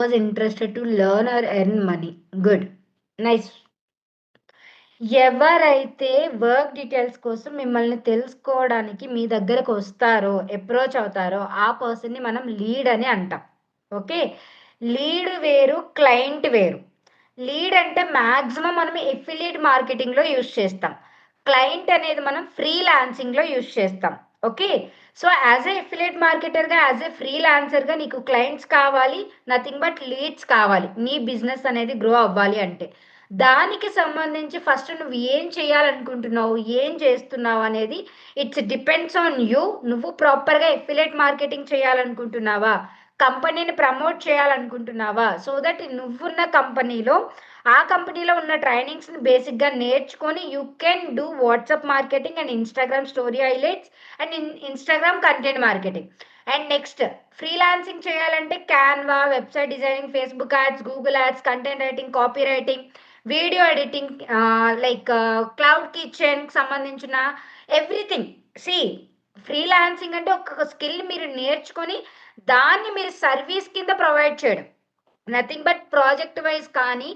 was interested to learn or earn money. Good. Nice. ఎవరైతే work details కోసం మిమ్మల్ని తెలుసుకోవడానికి మీ దగ్గరకు వస్తారో, అప్రోచ్ అవుతారో ఆ పర్సన్‌ని మనం లీడ్ అని అంటాం. ఓకే. లీడ్ వేరు, క్లయింట్ వేరు. లీడ్ అంటే మాక్సిమం మనం ఎఫిలియేట్ మార్కెటింగ్‌లో యూజ్ చేస్తాం. క్లయింట్ అనేది మనం ఫ్రీలాన్సింగ్‌లో యూజ్ చేస్తాం. Okay. So, as a affiliate మార్కెటర్‌గా, యాస్ ఎ ఫ్రీలాన్సర్‌గా నీకు క్లయింట్స్ కావాలి. నథింగ్ బట్ లీడ్స్ కావాలి. నీ బిజినెస్ అనేది గ్రో అవ్వాలి అంటే. దానికి సంబంధించి ఫస్ట్ నువ్వు ఏం చేయాలనుకుంటున్నావు? ఏం చేస్తున్నావు? అనేది ఇట్స్ డిపెండ్స్ ఆన్ యూ. నువ్వు ప్రాపర్‌గా ఎఫిలియేట్ మార్కెటింగ్ చేయాలనుకుంటున్నావా? కంపెనీని ప్రమోట్ చేయాలనుకుంటున్నావా? సో దట్ నువ్వున్న కంపెనీలో, ఆ కంపెనీలో ఉన్న ట్రైనింగ్స్‌ని బేసిక్‌గా నేర్చుకొని you can do WhatsApp marketing and Instagram story highlights and Instagram content marketing. And next freelancing చేయాలంటే Canva, website designing, Facebook ads, Google ads, content writing, copy writing, video editing, like cloud కిచెన్‌కి సంబంధించిన everything. See freelancing అంటే ఒక skill మీరు నేర్చుకొని దాన్ని మీరు service కింద ప్రొవైడ్ చేయడం. నథింగ్ బట్ ప్రాజెక్ట్ వైజ్ కానీ,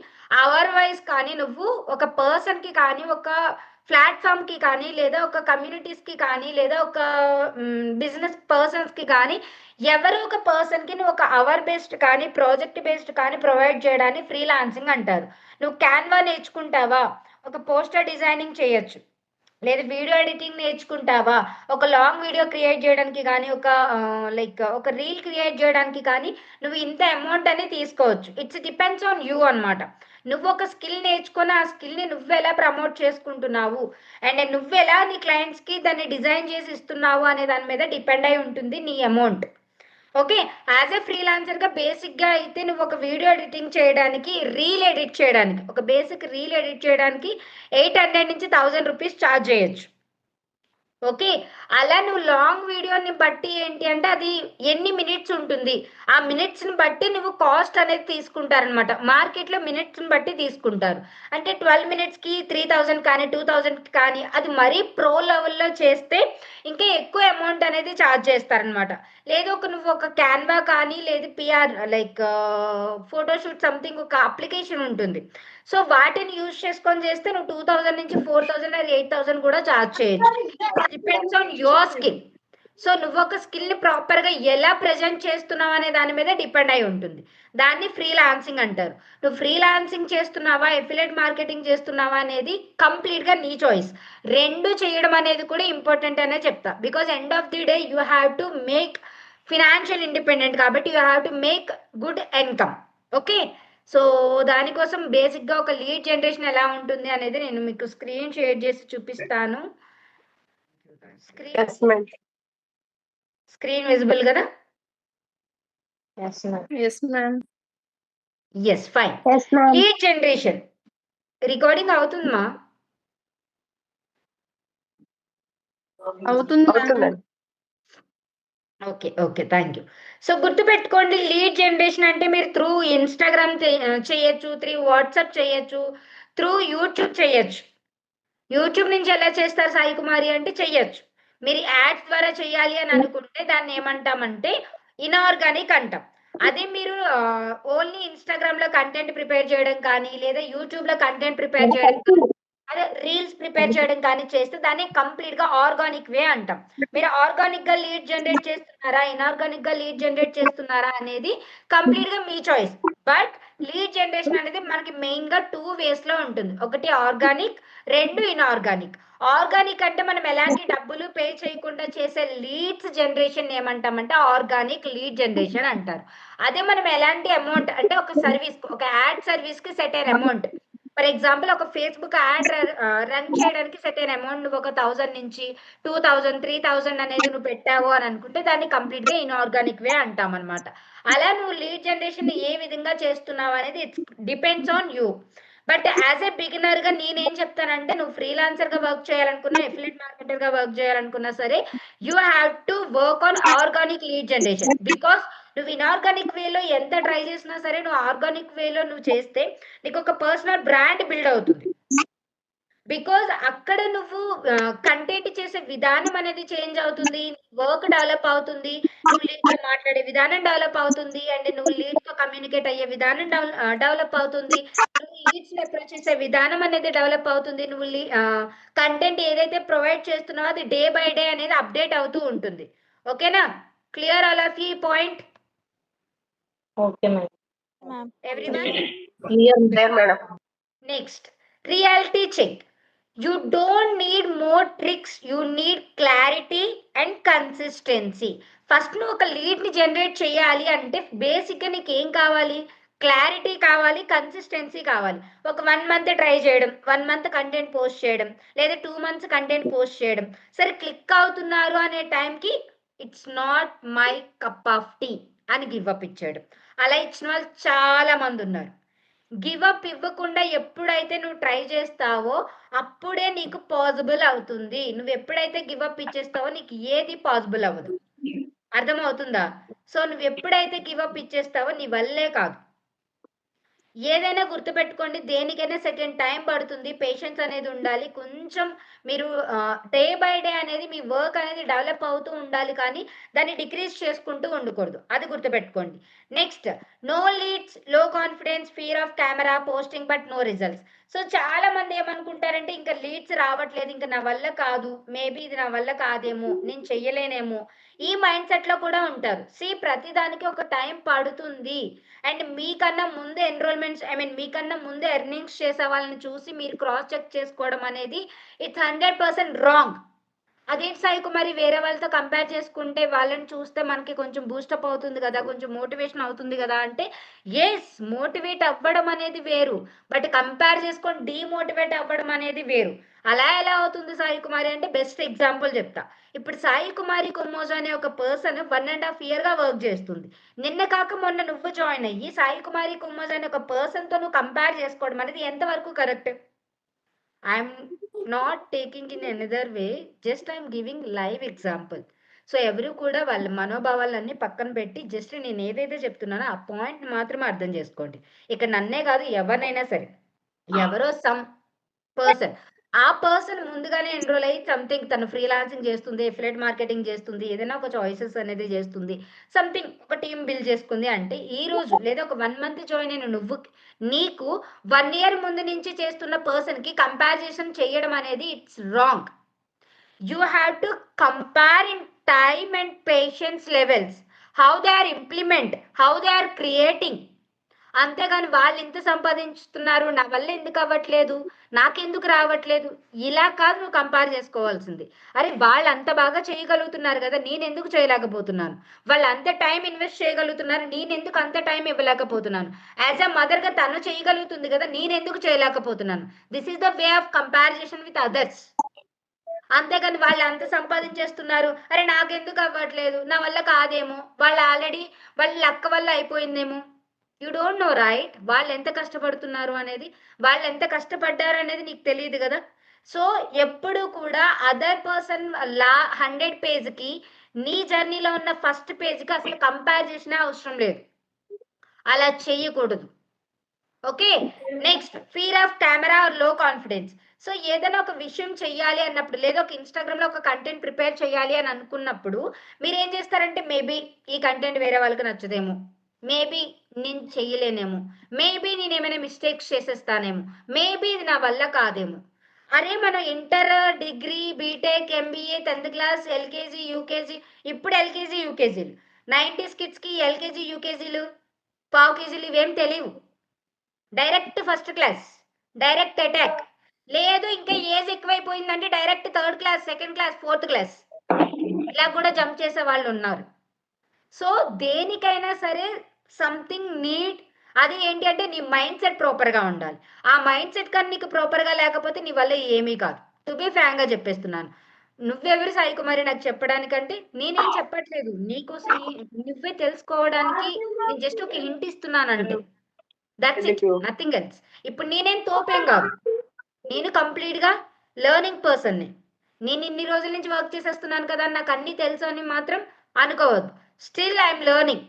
అవర్ వైజ్ కానీ నువ్వు ఒక పర్సన్‌కి కానీ, ఒక ప్లాట్‌ఫార్మ్‌కి కానీ, లేదా ఒక కమ్యూనిటీస్‌కి కానీ, లేదా ఒక బిజినెస్ పర్సన్స్‌కి కానీ, ఎవరో ఒక పర్సన్‌కి నువ్వు ఒక అవర్ బేస్డ్ కానీ, ప్రాజెక్ట్ బేస్డ్ కానీ ప్రొవైడ్ చేయడాన్ని ఫ్రీలాన్సింగ్ అంటారు. నువ్వు క్యాన్వా నేర్చుకుంటావా? ఒక పోస్టర్ డిజైనింగ్ చేయొచ్చు. లేదా వీడియో ఎడిటింగ్ నేర్చుకుంటావా? ఒక లాంగ్ వీడియో క్రియేట్ చేయడానికి గానీ, ఒక లైక్ ఒక రీల్ క్రియేట్ చేయడానికి కానీ, నువ్వు ఇంత అమౌంట్ అని తీసుకోవచ్చు. ఇట్స్ డిపెండ్స్ ఆన్ యూ అనమాట. నువ్వు ఒక స్కిల్ నేర్చుకొని, ఆ స్కిల్‌ని నువ్వెలా ప్రమోట్ చేసుకుంటున్నావు, అండ్ నువ్వెలా నీ క్లయింట్స్‌కి దాన్ని డిజైన్ చేసి ఇస్తున్నావు అనే దాని మీద డిపెండ్ అయి ఉంటుంది నీ అమౌంట్. ఓకే. యాజ్ ఎ ఫ్రీలాన్సర్‌గా బేసిక్‌గా అయితే నువ్వు ఒక వీడియో ఎడిటింగ్ చేయడానికి, రీల్ ఎడిట్ చేయడానికి, ఒక బేసిక్ రీల్ ఎడిట్ చేయడానికి 800 నుంచి 1000 రూపీస్ చార్జ్ చేయొచ్చు. ఓకే. అలా నువ్వు లాంగ్ వీడియోని బట్టి ఏంటి అంటే అది ఎన్ని మినిట్స్ ఉంటుంది. ఆ మినిట్స్‌ని బట్టి నువ్వు కాస్ట్ అనేది తీసుకుంటారనమాట. మార్కెట్‌లో మినిట్స్‌ని బట్టి తీసుకుంటారు. అంటే 12 మినిట్స్‌కి 3000 కానీ, 2000 కానీ అది మరీ ప్రో లెవెల్‌లో చేస్తే ఇంకా ఎక్కువ అమౌంట్ అనేది చార్జ్ చేస్తారనమాట. లేదు నువ్వు ఒక క్యాన్వా కానీ, లేదు పిఆర్ లైక్ ఫోటోషూట్ సంథింగ్ ఒక అప్లికేషన్ ఉంటుంది. సో, వాటిని యూజ్ చేసుకొని చేస్తే నువ్వు 2000 నుంచి 4000 ఆర్ 8000 కూడా చార్జ్ చేయొచ్చు. Depends on your skill. So, నువ్వొక స్కిల్‌ని ప్రాపర్‌గా ఎలా ప్రెజెంట్ చేస్తున్నావు అనే దాని మీద డిపెండ్ అయి ఉంటుంది. దాన్ని ఫ్రీలాన్సింగ్ అంటారు. నువ్వు ఫ్రీలాన్సింగ్ చేస్తున్నావా? ఎఫిలియేట్ మార్కెటింగ్ చేస్తున్నావా? అనేది కంప్లీట్‌గా నీ చాయిస్. 2 చేయడం అనేది కూడా ఇంపార్టెంట్ అనే చెప్తా. Because end of the day you have to make financial independent కాబట్టి you have to make good income. Okay. So, దానికోసం బేసిక్‌గా ఒక లీడ్ జనరేషన్ ఎలా ఉంటుంది అనేది నేను మీకు స్క్రీన్ షేర్ చేసి చూపిస్తాను. Yes, ma'am. స్క్రీన్ విజిబుల్ కదా? Yes, ma'am. Yes, ma'am. Yes. Fine. Yes, ma'am. Lead generation recording అవుతుందమ్మా? అవుతుంది అవుతుంది, ma'am. ma'am. Okay. Okay. Thank you. So, గుర్తుపెట్టుకోండి లీడ్ జనరేషన్ అంటే మీరు త్రూ ఇన్‌స్టాగ్రామ్ చేయొచ్చు, త్రూ వాట్సాప్ చేయొచ్చు, త్రూ యూట్యూబ్ చేయొచ్చు. యూట్యూబ్ నుంచి ఎలా చేస్తారు సాయి కుమారి అంటే చెయ్యొచ్చు. మీరు యాడ్స్ ద్వారా చేయాలి అని అనుకుంటే దాన్ని ఏమంటామంటే ఇనార్గానిక్ అంటాం. అదే మీరు ఓన్లీ ఇన్‌స్టాగ్రామ్‌లో కంటెంట్ ప్రిపేర్ చేయడం కానీ, లేదా యూట్యూబ్‌లో కంటెంట్ ప్రిపేర్ చేయడం కానీ, అదే రీల్స్ ప్రిపేర్ చేయడం కానీ చేస్తే దాన్ని కంప్లీట్‌గా ఆర్గానిక్ వే అంటాం. మీరు ఆర్గానిక్‌గా లీడ్ జనరేట్ చేస్తున్నారా? ఇనార్గానిక్‌గా లీడ్ జనరేట్ చేస్తున్నారా? అనేది కంప్లీట్‌గా మీ చాయిస్. బట్ లీడ్ జనరేషన్ అనేది మనకి మెయిన్‌గా 2 వేస్‌లో ఉంటుంది. ఒకటి ఆర్గానిక్, 2 ఇనార్గానిక్. ఆర్గానిక్ అంటే మనం ఎలాంటి డబ్బులు పే చేయకుండా చేసే లీడ్స్ జనరేషన్ ఏమంటామంటే ఆర్గానిక్ లీడ్ జనరేషన్ అంటారు. అదే మనం ఎలాంటి అమౌంట్ అంటే ఒక సర్వీస్, ఒక యాడ్ సర్వీస్‌కి సెర్టైన్ అమౌంట్. ఫర్ ఎగ్జాంపుల్ ఒక ఫేస్‌బుక్ యాడ్ రన్ చేయడానికి సెర్టైన్ అమౌంట్ నువ్వు ఒక 1000 నుంచి 2000, 3000 అనేది నువ్వు పెట్టావు అని అనుకుంటే దాన్ని కంప్లీట్‌గా ఇనార్గానిక్ వే అంటామనమాట. అలా నువ్వు లీడ్ జనరేషన్ ఏ విధంగా చేస్తున్నావు అనేది it's depends on you. But as a బిగినర్‌గా నేనేం చెప్తానంటే నువ్వు ఫ్రీలాన్సర్‌గా వర్క్ చేయాలనుకున్నా, ఎఫిలియేట్ మార్కెటర్‌గా వర్క్ చేయాలనుకున్నా సరే, you have to work on organic lead generation. Because నువ్వు ఇనార్గానిక్ వేలో ఎంత ట్రై చేసినా సరే, నువ్వు ఆర్గానిక్ వేలో నువ్వు చేస్తే నీకొక పర్సనల్ బ్రాండ్ బిల్డ్ అవుతుంది. బికాజ్ అక్కడ నువ్వు కంటెంట్ చేసే విధానం అనేది చేంజ్ అవుతుంది. వర్క్ డెవలప్ అవుతుంది. నువ్వు లీడ్‌తో మాట్లాడే విధానం డెవలప్ అవుతుంది. అండ్ నువ్వు లీడ్‌తో కమ్యూనికేట్ అయ్యే విధానం డెవలప్ అవుతుంది. నువ్వు లీడ్స్‌ని అప్రోచ్ చేసే విధానం అనేది డెవలప్ అవుతుంది. నువ్వు కంటెంట్ ఏదైతే ప్రొవైడ్ చేస్తున్నావో అది డే బై డే అనేది అప్డేట్ అవుతూ ఉంటుంది. ఓకేనా? క్లియర్ ఆల్ ఆఫ్ యూ ఈ point? Okay madam. Ma'am. Everyone? Clear madam. Next, reality check. You don't need more tricks, you need clarity and consistency. First నువ్వు ఒక లీడ్ని జనరేట్ చేయాలి అంటే బేసిక్గా నీకు ఏం కావాలి? క్లారిటీ కావాలి, కన్సిస్టెన్సీ కావాలి. ఒక 1 మంత్ ట్రై చేయడం, 1 మంత్ కంటెంట్ పోస్ట్ చేయడం, లేదా 2 మంత్స్ కంటెంట్ పోస్ట్ చేయడం, సరే క్లిక్ అవుతున్నారు అనే టైంకి it's not my cup of tea అని గివ్ అప్ ఇచ్చాడు. అలా ఇచ్చిన వాళ్ళు చాలా మంది ఉన్నారు. గివ్ అప్ ఇవ్వకుండా ఎప్పుడైతే నువ్వు ట్రై చేస్తావో అప్పుడే నీకు పాసిబుల్ అవుతుంది. నువ్వు ఎప్పుడైతే గివ్ అప్ ఇచ్చేస్తావో నీకు ఏది పాసిబుల్ అవ్వదు. అర్థమవుతుందా? సో నువ్వు ఎప్పుడైతే గివ్ అప్ ఇచ్చేస్తావో నీ వల్లే కాదు. ఏదైనా గుర్తుపెట్టుకోండి, దేనికైనా సెకండ్ టైం పడుతుంది. పేషెన్స్ అనేది ఉండాలి. కొంచెం మీరు డే బై డే అనేది మీ వర్క్ అనేది డెవలప్ అవుతూ ఉండాలి, కానీ దాన్ని డిక్రీజ్ చేసుకుంటూ ఉండకూడదు. అది గుర్తుపెట్టుకోండి. Next, no leads, low confidence, fear of camera, posting but no results. So చాలా మంది ఏమనుకుంటారంటే ఇంకా లీడ్స్ రావట్లేదు, ఇంకా నా వల్ల కాదు, మేబీ ఇది నా వల్ల కాదేమో, నేను చెయ్యలేనేమో, ఈ మైండ్ సెట్లో కూడా ఉంటారు. ప్రతిదానికి ఒక టైం పడుతుంది. అండ్ మీకన్నా ముందే ఎన్రోల్మెంట్స్ మీకన్నా ముందే ఎర్నింగ్స్ చేసే వాళ్ళని చూసి మీరు క్రాస్ చెక్ చేసుకోవడం అనేది ఇట్స్ 100% రాంగ్. అదేంటి సాయి కుమారి, వేరే వాళ్ళతో కంపేర్ చేసుకుంటే వాళ్ళని చూస్తే మనకి కొంచెం బూస్టప్ అవుతుంది కదా, కొంచెం మోటివేషన్ అవుతుంది కదా అంటే, ఎస్, మోటివేట్ అవ్వడం అనేది వేరు, బట్ కంపేర్ చేసుకొని డీమోటివేట్ అవ్వడం అనేది వేరు. అలా ఎలా అవుతుంది సాయి కుమారి అంటే, బెస్ట్ ఎగ్జాంపుల్ చెప్తా. ఇప్పుడు సాయి కుమారి కొమ్మోజు అనే ఒక పర్సన్ 1.5 year వర్క్ చేస్తుంది. నిన్న కాక మొన్న నువ్వు జాయిన్ అయ్యి సాయి కుమారి కొమ్మోజు అనే ఒక పర్సన్తో నువ్వు కంపేర్ చేసుకోవడం అనేది ఎంతవరకు correct? I'm not taking in another way, just I'm giving live example. So ఎవరు కూడా వాళ్ళ మనోభావాలన్నీ పక్కన పెట్టి జస్ట్ నేను ఏదైతే చెప్తున్నానో ఆ పాయింట్ మాత్రమే అర్థం చేసుకోండి. ఇక్కడ నన్నే కాదు, ఎవరినైనా సరే, ఎవరో సమ్ పర్సన్, ఆ పర్సన్ ముందుగానే ఎన్రోల్ అయ్యి సంథింగ్ తను ఫ్రీలాన్సింగ్ చేస్తుంది, ఎఫిలియేట్ మార్కెటింగ్ చేస్తుంది, ఏదైనా ఒక చాయిసెస్ అనేది చేస్తుంది, సంథింగ్ ఒక టీం బిల్డ్ చేసుకుంది అంటే, ఈ రోజు లేదా ఒక 1 month జాయిన్ అయిన నువ్వు నీకు 1 year ముందు నుంచి చేస్తున్న పర్సన్కి కంపారిజన్ చేయడం అనేది it's wrong. You have to compare in time and patience levels, how they are implement, how they are creating. అంతేగాని వాళ్ళు ఇంత సంపాదించుతున్నారు, నా వల్ల ఎందుకు అవ్వట్లేదు, నాకెందుకు రావట్లేదు, ఇలా కాదు నువ్వు కంపేర్ చేసుకోవాల్సింది. అరే వాళ్ళు అంత బాగా చేయగలుగుతున్నారు కదా, నేను ఎందుకు చేయలేకపోతున్నాను, వాళ్ళు అంత టైం ఇన్వెస్ట్ చేయగలుగుతున్నారు, నేను ఎందుకు అంత టైం ఇవ్వలేకపోతున్నాను, యాజ్ అ మదర్గా తను చేయగలుగుతుంది కదా, నేను ఎందుకు చేయలేకపోతున్నాను. This is the way of comparison with others. అంతేగాని వాళ్ళు అంత సంపాదించేస్తున్నారు, అరే నాకెందుకు అవ్వట్లేదు, నా వల్ల కాదేమో, వాళ్ళు ఆల్రెడీ వాళ్ళ లక్క వల్ల అయిపోయిందేమో. యూ డోంట్ నో రైట్, వాళ్ళు ఎంత కష్టపడుతున్నారు అనేది, వాళ్ళు ఎంత కష్టపడ్డారు అనేది నీకు తెలియదు కదా. సో ఎప్పుడు కూడా అదర్ పర్సన్ 100 పేజ్కి నీ జర్నీలో ఉన్న ఫస్ట్ పేజ్కి అసలు కంపేర్ చేసినా అవసరం లేదు. అలా చేయకూడదు. Okay. Next, fear of camera or low confidence. So ఏదైనా ఒక విషయం చెయ్యాలి అన్నప్పుడు, లేదా ఒక ఇన్స్టాగ్రామ్లో ఒక కంటెంట్ ప్రిపేర్ చేయాలి అని అనుకున్నప్పుడు మీరు ఏం చేస్తారంటే, మేబీ ఈ కంటెంట్ వేరే వాళ్ళకి నచ్చదేమో, మేబీ నేను చెయ్యలేనేమో, మేబీ నేను ఏమైనా మిస్టేక్స్ చేసేస్తానేమో, మేబీ ఇది నా వల్ల కాదేమో. అరే మనం inter, degree, BTech, MBA, 10th class, LKG, UKG, ఇప్పుడు ఎల్కేజీ యూకేజీలు, 90s కిడ్స్కి ఎల్కేజీ యూకేజీలు, పావు కేజీలు ఇవేం తెలియవు. Direct first class, direct attack. లేదు ఇంకా ఏజ్ ఎక్కువైపోయిందంటే direct 3rd class, 2nd class, 4th class, ఇలా కూడా జంప్ చేసే వాళ్ళు ఉన్నారు. సో దేనికైనా సరే సంథింగ్ నీడ్, అది ఏంటి అంటే నీ మైండ్ సెట్ ప్రాపర్గా ఉండాలి. ఆ మైండ్ సెట్ కానీ నీకు ప్రాపర్గా లేకపోతే నీ వల్ల ఏమీ కాదు. టు బీ ఫ్రాంక్గా చెప్పేస్తున్నాను. నువ్వెవరు సాయి కుమారి నాకు చెప్పడానికంటే, నేనేం చెప్పట్లేదు నీకోసం, నువ్వే తెలుసుకోవడానికి నేను జస్ట్ ఒక హింట్ ఇస్తున్నానంటే, దట్స్ ఇట్, నథింగ్ ఎల్స్. ఇప్పుడు నేనేం తోపేం కాదు, నేను కంప్లీట్గా లెర్నింగ్ పర్సన్ని. నేను ఇన్ని రోజుల నుంచి వర్క్ చేసేస్తున్నాను కదా, నాకు అన్నీ తెలుసు అని మాత్రం అనుకోవద్దు. Still I'm learning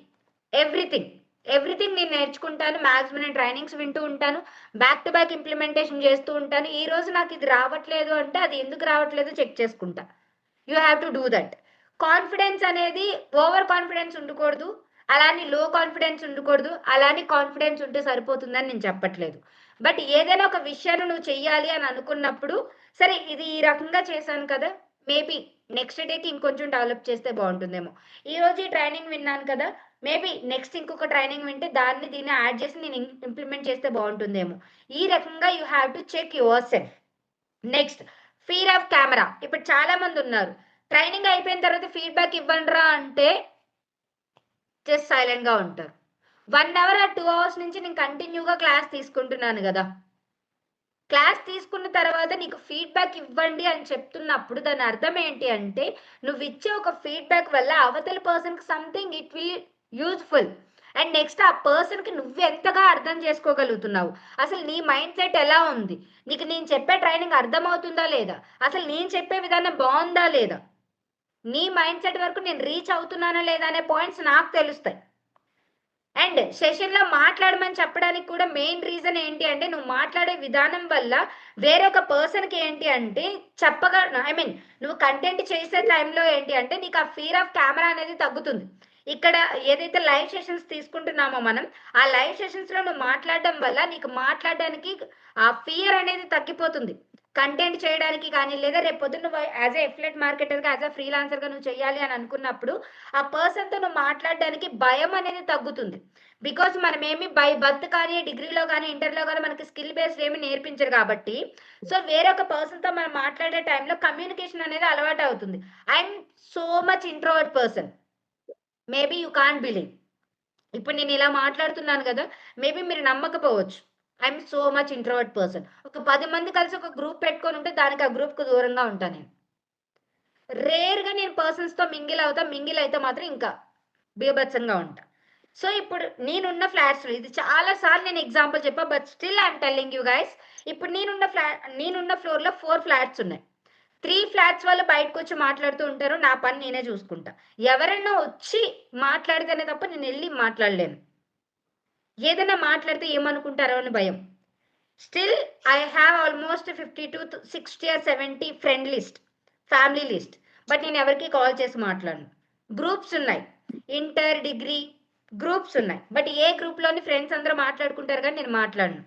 everything. Everything నేను నేర్చుకుంటాను. మాక్సిమం నేను ట్రైనింగ్స్ వింటూ ఉంటాను. బ్యాక్ టు బ్యాక్ ఇంప్లిమెంటేషన్ చేస్తూ ఉంటాను. ఈ రోజు నాకు ఇది రావట్లేదు అంటే అది ఎందుకు రావట్లేదో చెక్ చేసుకుంటా. You have to do that. Confidence అనేది ఓవర్ కాన్ఫిడెన్స్ ఉండకూడదు. అలానే లో కాన్ఫిడెన్స్ ఉండకూడదు. అలానే కాన్ఫిడెన్స్ ఉంటే సరిపోతుందని నేను చెప్పట్లేదు. బట్ ఏదైనా ఒక విషయాన్ని నువ్వు చెయ్యాలి అని అనుకున్నప్పుడు, సరే ఇది ఈ రకంగా చేశాను కదా! మేబీ నెక్స్ట్ డేకి ఇంకొంచెం డెవలప్ చేస్తే బావుంటుందేమో. ఈరోజు ఈ ట్రైనింగ్ విన్నాను కదా! మేబీ నెక్స్ట్ ఇంకొక ట్రైనింగ్ వింటే దాన్ని దీన్ని యాడ్ చేసి నేను ఇంప్లిమెంట్ చేస్తే బావుంటుందేమో. ఈ రకంగా you have to check yourself. Next fear of camera. ఇప్పుడు చాలా మంది ఉన్నారు. ట్రైనింగ్ అయిపోయిన తర్వాత ఫీడ్‌బ్యాక్ ఇవ్వండిరా అంటే జస్ట్ సైలెంట్‌గా ఉంటారు. 1 అవర్ ఆర్ 2 అవర్స్ నుంచి నేను కంటిన్యూగా క్లాస్ తీసుకుంటున్నాను గదా! క్లాస్ తీసుకున్న తర్వాత నీకు ఫీడ్‌బ్యాక్ ఇవ్వండి అని చెప్తున్నప్పుడు దాని అర్థం ఏంటి అంటే, నువ్విచ్చే ఒక ఫీడ్‌బ్యాక్ వల్ల అవతల పర్సన్‌కి something it will useful. And next ఆ పర్సన్‌కి నువ్వెంతగా అర్థం చేసుకోగలుగుతున్నావు. అసలు నీ మైండ్ సెట్ ఎలా ఉంది? నీకు నేను చెప్పే ట్రైనింగ్ అర్థమవుతుందా లేదా? అసలు నేను చెప్పే విధానం బావుందా లేదా? నీ మైండ్ సెట్ వరకు నేను రీచ్ అవుతున్నానా లేదా అనే పాయింట్స్ నాకు తెలుస్తాయి. అండ్ సెషన్‌లో మాట్లాడమని చెప్పడానికి కూడా మెయిన్ రీజన్ ఏంటి అంటే, నువ్వు మాట్లాడే విధానం వల్ల వేరొక పర్సన్‌కి ఏంటి అంటే నువ్వు కంటెంట్ చేసే టైంలో ఏంటి అంటే, నీకు ఆ ఫియర్ ఆఫ్ కెమెరా అనేది తగ్గుతుంది. ఇక్కడ ఏదైతే లైవ్ సెషన్స్ తీసుకుంటున్నామో మనం, ఆ లైవ్ సెషన్స్‌లో నువ్వు మాట్లాడడం వల్ల నీకు మాట్లాడడానికి ఆ ఫియర్ అనేది తగ్గిపోతుంది. కంటెంట్ చేయడానికి కానీ, లేదా రేపు పొద్దున్న నువ్వు యాస్ ఎ ఎఫిలియేట్ మార్కెటర్‌గా, యాస్ ఎ ఫ్రీలాన్సర్‌గా నువ్వు చేయాలి అని అనుకున్నప్పుడు, ఆ పర్సన్‌తో నువ్వు మాట్లాడడానికి భయం అనేది తగ్గుతుంది. బికాజ్ మనమేమి బై బర్త్ కానీ, డిగ్రీలో గానీ, ఇంటర్‌లో గానీ మనకి స్కిల్ బేస్డ్ ఏమి నేర్పించరు కాబట్టి, సో వేరొక పర్సన్‌తో మనం మాట్లాడే టైంలో కమ్యూనికేషన్ అనేది అలవాటవుతుంది. I am so much introvert person. Maybe you can't believe. ఇప్పుడు నేను ఇలా మాట్లాడుతున్నాను గదా! మేబీ మీరు నమ్మకపోవచ్చు. I am so much introvert person. ఒక 10 మంది కలిసి ఒక గ్రూప్ పెట్టుకొనుంటే దానికి ఆ గ్రూప్‌కి దూరంగా ఉంటా నేను. రేర్‌గా నేను పర్సన్స్‌తో మింగిల్ అవుతా. మింగిల్ అయితే మాత్రం ఇంకా బీభత్సంగా ఉంటా. సో, ఇప్పుడు నేనున్న ఫ్లాట్స్‌లో ఇది చాలా సార్లు నేను ఎగ్జాంపుల్ చెప్పా. But still I am telling you guys. ఇప్పుడు నేనున్న ఫ్లోర్‌లో 4 ఫ్లాట్స్ ఉన్నాయి. 3 ఫ్లాట్స్ వాళ్ళు బయటకొచ్చి మాట్లాడుతూ ఉంటారు. నా పని నేనే చూసుకుంటా. ఎవరైనా వచ్చి మాట్లాడితేనే తప్ప నేనెళ్లి మాట్లాడలేను. ఏదైనా మాట్లాడితే ఏమనుకుంటారో అని భయం. Still I have almost 50-60 or 70 friend list, family list. But నేను ఎవరికీ కాల్ చేసి మాట్లాడను. గ్రూప్స్ ఉన్నాయి. ఇంటర్, డిగ్రీ గ్రూప్స్ ఉన్నాయి. బట్ ఏ గ్రూప్‌లోని ఫ్రెండ్స్ అందరూ మాట్లాడుకుంటారు గానీ నేను మాట్లాడను.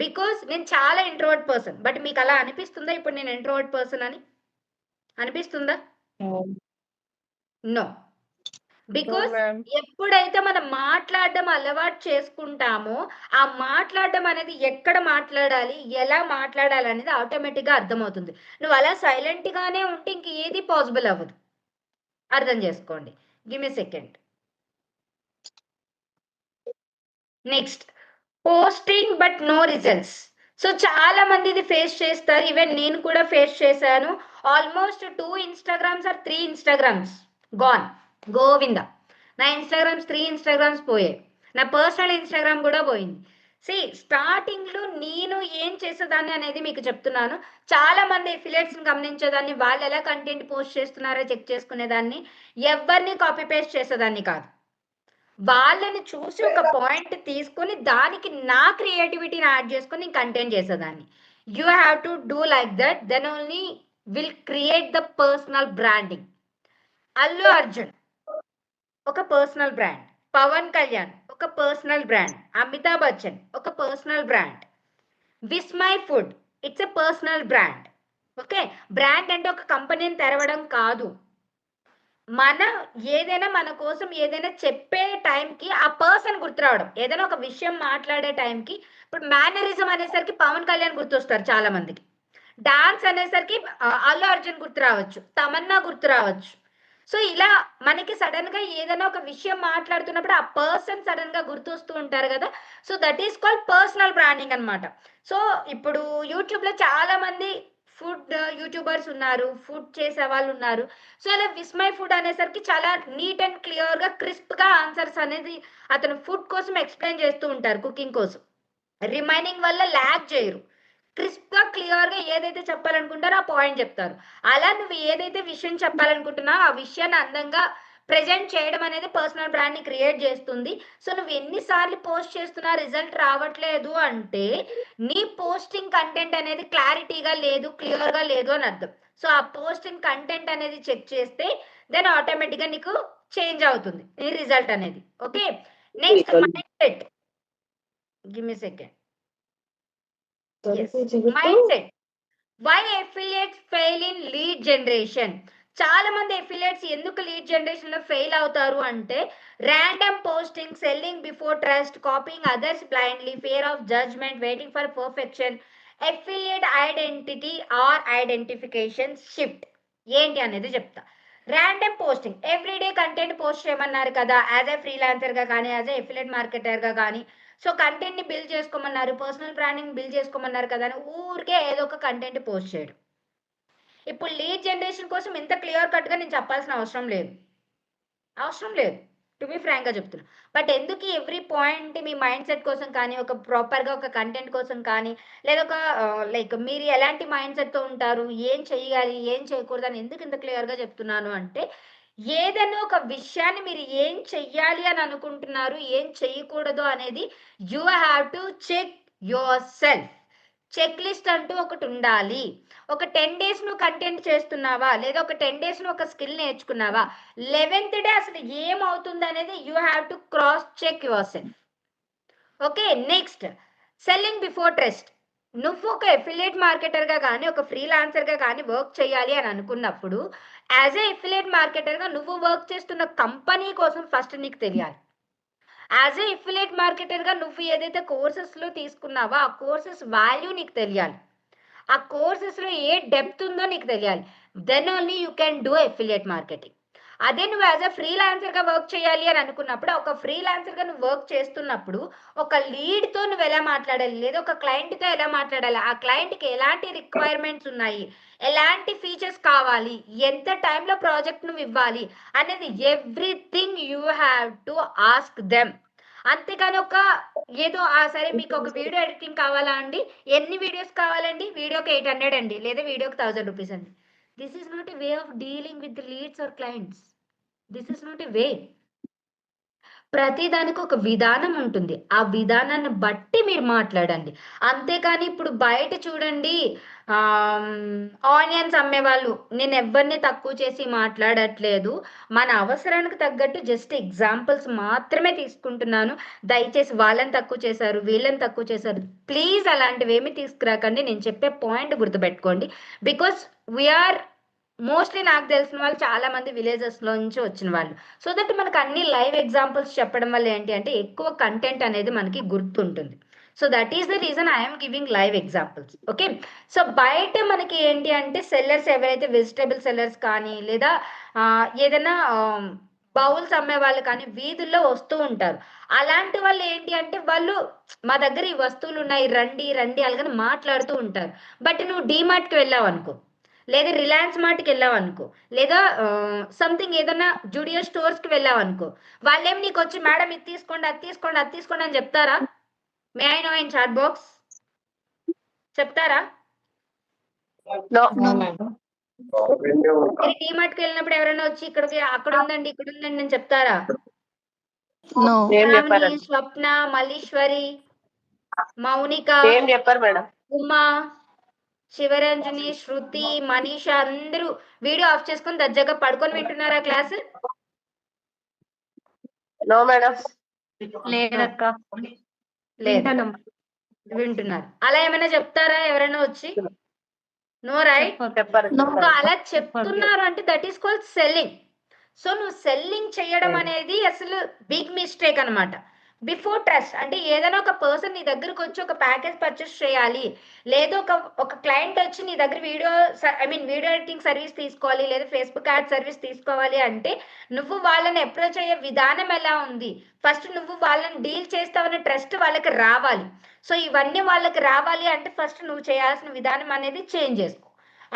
బికాజ్ నేను చాలా ఇంట్రోవర్ట్ పర్సన్. బట్ మీకలా అనిపిస్తుందా ఇప్పుడు నేను ఇంట్రోవర్ట్ పర్సన్ అని? అనిపిస్తుందా? నో. No, because ma'am. ఎప్పుడైతే మనం మాట్లాడడం అలవాటు చేసుకుంటామో, ఆ మాట్లాడడం అనేది ఎక్కడ మాట్లాడాలి, ఎలా మాట్లాడాలి అనేది ఆటోమేటిక్‌గా అర్థమవుతుంది. నువ్వు అలా సైలెంట్‌గానే ఉంటే ఇంక ఏది పాసిబుల్ అవ్వదు. అర్థం చేసుకోండి. Give me second. Next posting but no results. So చాలా మంది ఇది ఫేస్ చేస్తారు. ఈవెన్ నేను కూడా ఫేస్ చేశాను. Almost 2 Instagrams or 3 Instagrams gone. Govinda. నా ఇన్‌స్టాగ్రామ్స్ 3 ఇన్‌స్టాగ్రామ్స్ పోయాయి. నా పర్సనల్ ఇన్‌స్టాగ్రామ్ కూడా పోయింది. స్టార్టింగ్‌లో నేను ఏం చేసేదాన్ని అనేది మీకు చెప్తున్నాను. చాలా మంది ఎఫిలియేట్స్‌ని గమనించేదాన్ని. వాళ్ళు ఎలా కంటెంట్ పోస్ట్ చేస్తున్నారో చెక్ చేసుకునేదాన్ని. ఎవ్వరిని కాపీ పేస్ట్ చేసేదాన్ని కాదు. వాళ్ళని చూసి ఒక పాయింట్ తీసుకొని దానికి నా క్రియేటివిటీని యాడ్ చేసుకొని నేను కంటెంట్ చేసేదాన్ని. You have to do like that. Then only will create the personal branding. Allu Arjun ఒక పర్సనల్ బ్రాండ్. పవన్ కళ్యాణ్ ఒక పర్సనల్ బ్రాండ్. అమితాబ్ బచ్చన్ ఒక personal brand. Vismai food it's a personal brand. Okay. Brand అంటే ఒక కంపెనీని తెరవడం కాదు. ఏదైనా మన కోసం ఏదైనా చెప్పే టైంకి ఆ పర్సన్ గుర్తురావడం. ఏదైనా ఒక విషయం మాట్లాడే టైంకి ఇప్పుడు మేనరిజం అనేసరికి పవన్ కళ్యాణ్ గుర్తొస్తారు చాలా మందికి. డాన్స్ అనేసరికి అల్లు అర్జున్ గుర్తు రావచ్చు. తమన్నా గుర్తు రావచ్చు. సో, ఇలా మనకి సడెన్‌గా ఏదైనా ఒక విషయం మాట్లాడుతున్నప్పుడు ఆ పర్సన్ సడెన్‌గా గుర్తొస్తూ ఉంటారు గదా! So, that is called personal branding అన్నమాట. సో, ఇప్పుడు యూట్యూబ్‌లో చాలా మంది ఫుడ్ యూట్యూబర్స్ ఉన్నారు. ఫుడ్ చేసేవాళ్ళున్నారు. సో, అలా విస్మయ్ ఫుడ్ అనేసరికి చాలా నీట్ అండ్ క్లియర్‌గా, క్రిస్ప్‌గా ఆన్సర్స్ అనేది అతను ఫుడ్ కోసం ఎక్స్‌ప్లెయిన్ చేస్తూ ఉంటారు కుకింగ్ కోసం. రిమైనింగ్ వల్ల ల్యాగ్ చేయరు. క్రిస్ప్‌గా, క్లియర్‌గా ఏదైతే చెప్పాలనుకుంటారో ఆ పాయింట్ చెప్తారు. అలా నువ్వు ఏదైతే విషయం చెప్పాలనుకుంటున్నావో ఆ విషయాన్ని అందంగా ప్రెజెంట్ చేయడం అనేది పర్సనల్ బ్రాండ్ని క్రియేట్ చేస్తుంది. సో నువ్వు ఎన్నిసార్లు పోస్ట్ చేస్తున్నా రిజల్ట్ రావట్లేదు అంటే నీ పోస్టింగ్ కంటెంట్ అనేది క్లారిటీగా లేదు, క్లియర్గా లేదు అని అర్థం. సో ఆ పోస్టింగ్ కంటెంట్ అనేది చెక్ చేస్తే దెన్ ఆటోమేటిక్గా నీకు చేంజ్ అవుతుంది నీ రిజల్ట్ అనేది. Okay, next mind set. Give me second. Mind set. Why affiliates fail in lead generation? చాలా మంది ఎఫిలియేట్స్ ఎందుకు లీడ్ జనరేషన్ లో ఫెయిల్ అవుతారు అంటే random posting, selling before trust, copying others blindly, fear of judgment, waiting for perfection. Affiliate identity or identification shift ఏంటి అనేది చెప్తా. Random posting, everyday content post చేయమన్నారు కదా యాజ్ ఏ ఫ్రీలాన్సర్ గా కానీ యాజ్ ఏ ఎఫిలియేట్ మార్కెటర్ గా కానీ. So content ని బిల్డ్ చేసుకోమన్నారు, పర్సనల్ బ్రాండింగ్ బిల్డ్ చేసుకోమన్నారు కదా అని ఊరికే ఏదో ఒక కంటెంట్ పోస్ట్ చేయడం. ఇప్పుడు లీడ్ జనరేషన్ కోసం ఇంత క్లియర్ కట్ గా నేను చెప్పాల్సిన అవసరం లేదు టు బి ఫ్రాంక్ గా చెప్తున్నా. బట్ ఎందుకు ఎవ్రీ పాయింట్ మీ మైండ్ సెట్ కోసం కానీ ఒక ప్రాపర్ గా ఒక కంటెంట్ కోసం కానీ లేదా ఒక లైక్ మీరు ఎలాంటి మైండ్ సెట్ తో ఉంటారు, ఏం చెయ్యాలి ఏం చేయకూడదు అని ఎందుకు ఇంత క్లియర్ గా చెప్తున్నాను అంటే ఏదైనా ఒక విషయాన్ని మీరు ఏం చెయ్యాలి అని అనుకుంటున్నారు, ఏం చెయ్యకూడదు అనేది you have to check yourself. Checklist అంటూ ఒకటి ఉండాలి. ఒక 10 days నువ్వు కంటెంట్ చేస్తున్నావా లేదా ఒక 10 days నువ్వు ఒక స్కిల్ నేర్చుకున్నావా, 11th day అసలు ఏమవుతుంది అనేది you have to cross check yourself. Okay, next selling before trust. నువ్వు ఒక ఎఫిలియేట్ మార్కెటర్గా కానీ ఒక ఫ్రీలాన్సర్గా కానీ వర్క్ చేయాలి అని అనుకున్నప్పుడు యాజ్ ఏ ఎఫిలియేట్ మార్కెటర్గా నువ్వు వర్క్ చేస్తున్న కంపెనీ కోసం ఫస్ట్ నీకు తెలియాలి. యాజ్ ఏ ఎఫిలియేట్ మార్కెటర్గా నువ్వు ఏదైతే కోర్సెస్లో తీసుకున్నావో ఆ కోర్సెస్ వాల్యూ నీకు తెలియాలి, ఆ కోర్సెస్లో ఏ డెప్త్ ఉందో నీకు తెలియాలి. Then only you can do affiliate marketing. అదే నువ్వు యాజ్ అ ఫ్రీలాన్సర్గా వర్క్ చేయాలి అని అనుకున్నప్పుడు ఒక ఫ్రీలాన్సర్గా నువ్వు వర్క్ చేస్తున్నప్పుడు ఒక లీడ్తో నువ్వు ఎలా మాట్లాడాలి లేదా ఒక క్లయింట్తో ఎలా మాట్లాడాలి, ఆ క్లయింట్కి ఎలాంటి రిక్వైర్మెంట్స్ ఉన్నాయి, ఎలాంటి ఫీచర్స్ కావాలి, ఎంత టైంలో ప్రాజెక్ట్ నువ్వు ఇవ్వాలి అనేది everything you have to ask them. అంతేకాని ఒక ఏదో సరే మీకు ఒక వీడియో ఎడిటింగ్ కావాలా అండి, ఎన్ని వీడియోస్ కావాలండి, వీడియోకి 800 అండి లేదా వీడియోకి 1000 రూపీస్ అండి. This is not a way of dealing with leads or clients. This is not a way. ప్రతిదానికి ఒక విధానం ఉంటుంది, ఆ విధానాన్ని బట్టి మీరు మాట్లాడండి. అంతేకాని ఇప్పుడు బయట చూడండి ఆనియన్స్ అమ్మేవాళ్ళు, నేను ఎవరిని తక్కువ చేసి మాట్లాడట్లేదు, మన అవసరానికి తగ్గట్టు జస్ట్ ఎగ్జాంపుల్స్ మాత్రమే తీసుకుంటున్నాను. దయచేసి వాళ్ళని తక్కువ చేశారు వీళ్ళని తక్కువ చేశారు ప్లీజ్ అలాంటివి ఏమి తీసుకురాకండి. నేను చెప్పే పాయింట్ గుర్తుపెట్టుకోండి. బికాస్ వీఆర్ మోస్ట్లీ నాకు తెలిసిన వాళ్ళు చాలా మంది విలేజెస్లో నుంచి వచ్చిన వాళ్ళు. సో దట్ మనకు అన్ని లైవ్ ఎగ్జాంపుల్స్ చెప్పడం వల్ల ఏంటి అంటే ఎక్కువ కంటెంట్ అనేది మనకి గుర్తుంటుంది. So that is the reason I'm giving live examples. Okay, so బయట మనకి ఏంటి అంటే సెల్లర్స్ ఎవరైతే వెజిటేబుల్ సెల్లర్స్ కానీ లేదా ఏదైనా బౌల్స్ అమ్మే వాళ్ళు కానీ వీధుల్లో వస్తూ ఉంటారు. అలాంటి వాళ్ళు ఏంటి అంటే వాళ్ళు మా దగ్గర ఈ వస్తువులు ఉన్నాయి రండి రండి అలాగని మాట్లాడుతూ ఉంటారు. బట్ నువ్వు డీమార్ట్కి వెళ్ళావు అనుకో లేదా రిలయన్స్ మార్ట్కి వెళ్ళావు అనుకో లేదా సంథింగ్ ఏదైనా జూడియో స్టోర్స్కి వెళ్ళావు అనుకో, వాళ్ళేం నీకు వచ్చి మేడం ఇది తీసుకోండి అది తీసుకోండి అది తీసుకోండి అని చెప్తారా? May I know in chat box చెప్తారా? మీరు డీమార్ట్కి వెళ్ళినప్పుడు ఎవరైనా వచ్చి ఇక్కడికి అక్కడ ఉందండి ఇక్కడ ఉందండి అని చెప్తారా? స్వప్న, మల్లీశ్వరి, మౌనిక, ఉమా, శివరంజని, శృతి, మనీష అందరూ వీడియో ఆఫ్ చేసుకొని దర్జాగా పడుకొని వింటున్నారా క్లాస్? లేదక్క, వింటున్నారు. అలా ఏమైనా చెప్తారా ఎవరైనా వచ్చి? No right. అలా చెప్తున్నారు అంటే that is called selling. So నువ్వు సెల్లింగ్ చేయడం అనేది అసలు బిగ్ మిస్టేక్ అనమాట. బిఫోర్ ట్రస్ట్ అంటే ఏదైనా ఒక పర్సన్ నీ దగ్గరకు వచ్చి ఒక ప్యాకేజ్ పర్చేస్ చేయాలి లేదా ఒక క్లయింట్ వచ్చి నీ దగ్గర వీడియో ఎడిటింగ్ సర్వీస్ తీసుకోవాలి లేదా ఫేస్బుక్ యాడ్ సర్వీస్ తీసుకోవాలి అంటే నువ్వు వాళ్ళని అప్రోచ్ అయ్యే విధానం ఎలా ఉంది, ఫస్ట్ నువ్వు వాళ్ళని డీల్ చేస్తావనే ట్రస్ట్ వాళ్ళకి రావాలి. సో ఇవన్నీ వాళ్ళకి రావాలి అంటే ఫస్ట్ నువ్వు చేయాల్సిన విధానం అనేది చేంజ్ చేసుకో.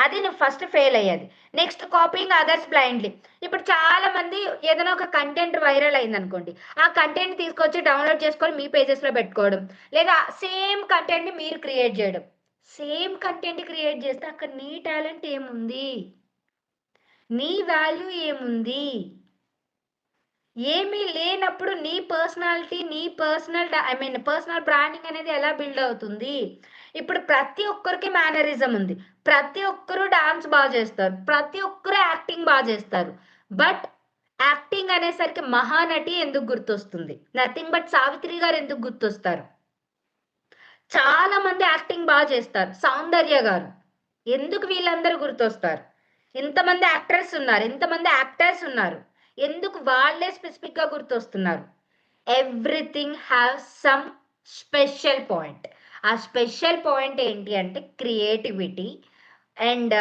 అది నువ్వు ఫస్ట్ ఫెయిల్ అయ్యేది. Next copying others blindly. ఇప్పుడు చాలా మంది ఏదైనా ఒక కంటెంట్ వైరల్ అయింది అనుకోండి, ఆ కంటెంట్ తీసుకొచ్చి డౌన్లోడ్ చేసుకొని మీ పేజెస్లో పెట్టుకోవడం లేదా సేమ్ కంటెంట్ని మీరు క్రియేట్ చేయడం. సేమ్ కంటెంట్ క్రియేట్ చేస్తే అక్కడ నీ టాలెంట్ ఏముంది, నీ వాల్యూ ఏముంది? ఏమీ లేనప్పుడు నీ పర్సనాలిటీ, నీ పర్సనల్ బ్రాండింగ్ అనేది ఎలా బిల్డ్ అవుతుంది? ఇప్పుడు ప్రతి ఒక్కరికి మేనరిజం ఉంది. ప్రతి ఒక్కరు డాన్స్ బాగా చేస్తారు. ప్రతి ఒక్కరు యాక్టింగ్ బాగా చేస్తారు. బట్ యాక్టింగ్ అనేసరికి మహానటి ఎందుకు గుర్తొస్తుంది? నథింగ్ బట్ సావిత్రి గారు ఎందుకు గుర్తొస్తారు? చాలా మంది యాక్టింగ్ బాగా చేస్తారు. సౌందర్య గారు ఎందుకు వీళ్ళందరూ గుర్తొస్తారు? ఇంతమంది యాక్టర్స్ ఉన్నారు, ఇంతమంది యాక్టర్స్ ఉన్నారు, ఎందుకు వాళ్ళే స్పెసిఫిక్ గా గుర్తొస్తున్నారు? Everything have some special point. ఆ స్పెషల్ పాయింట్ ఏంటి అంటే creativity and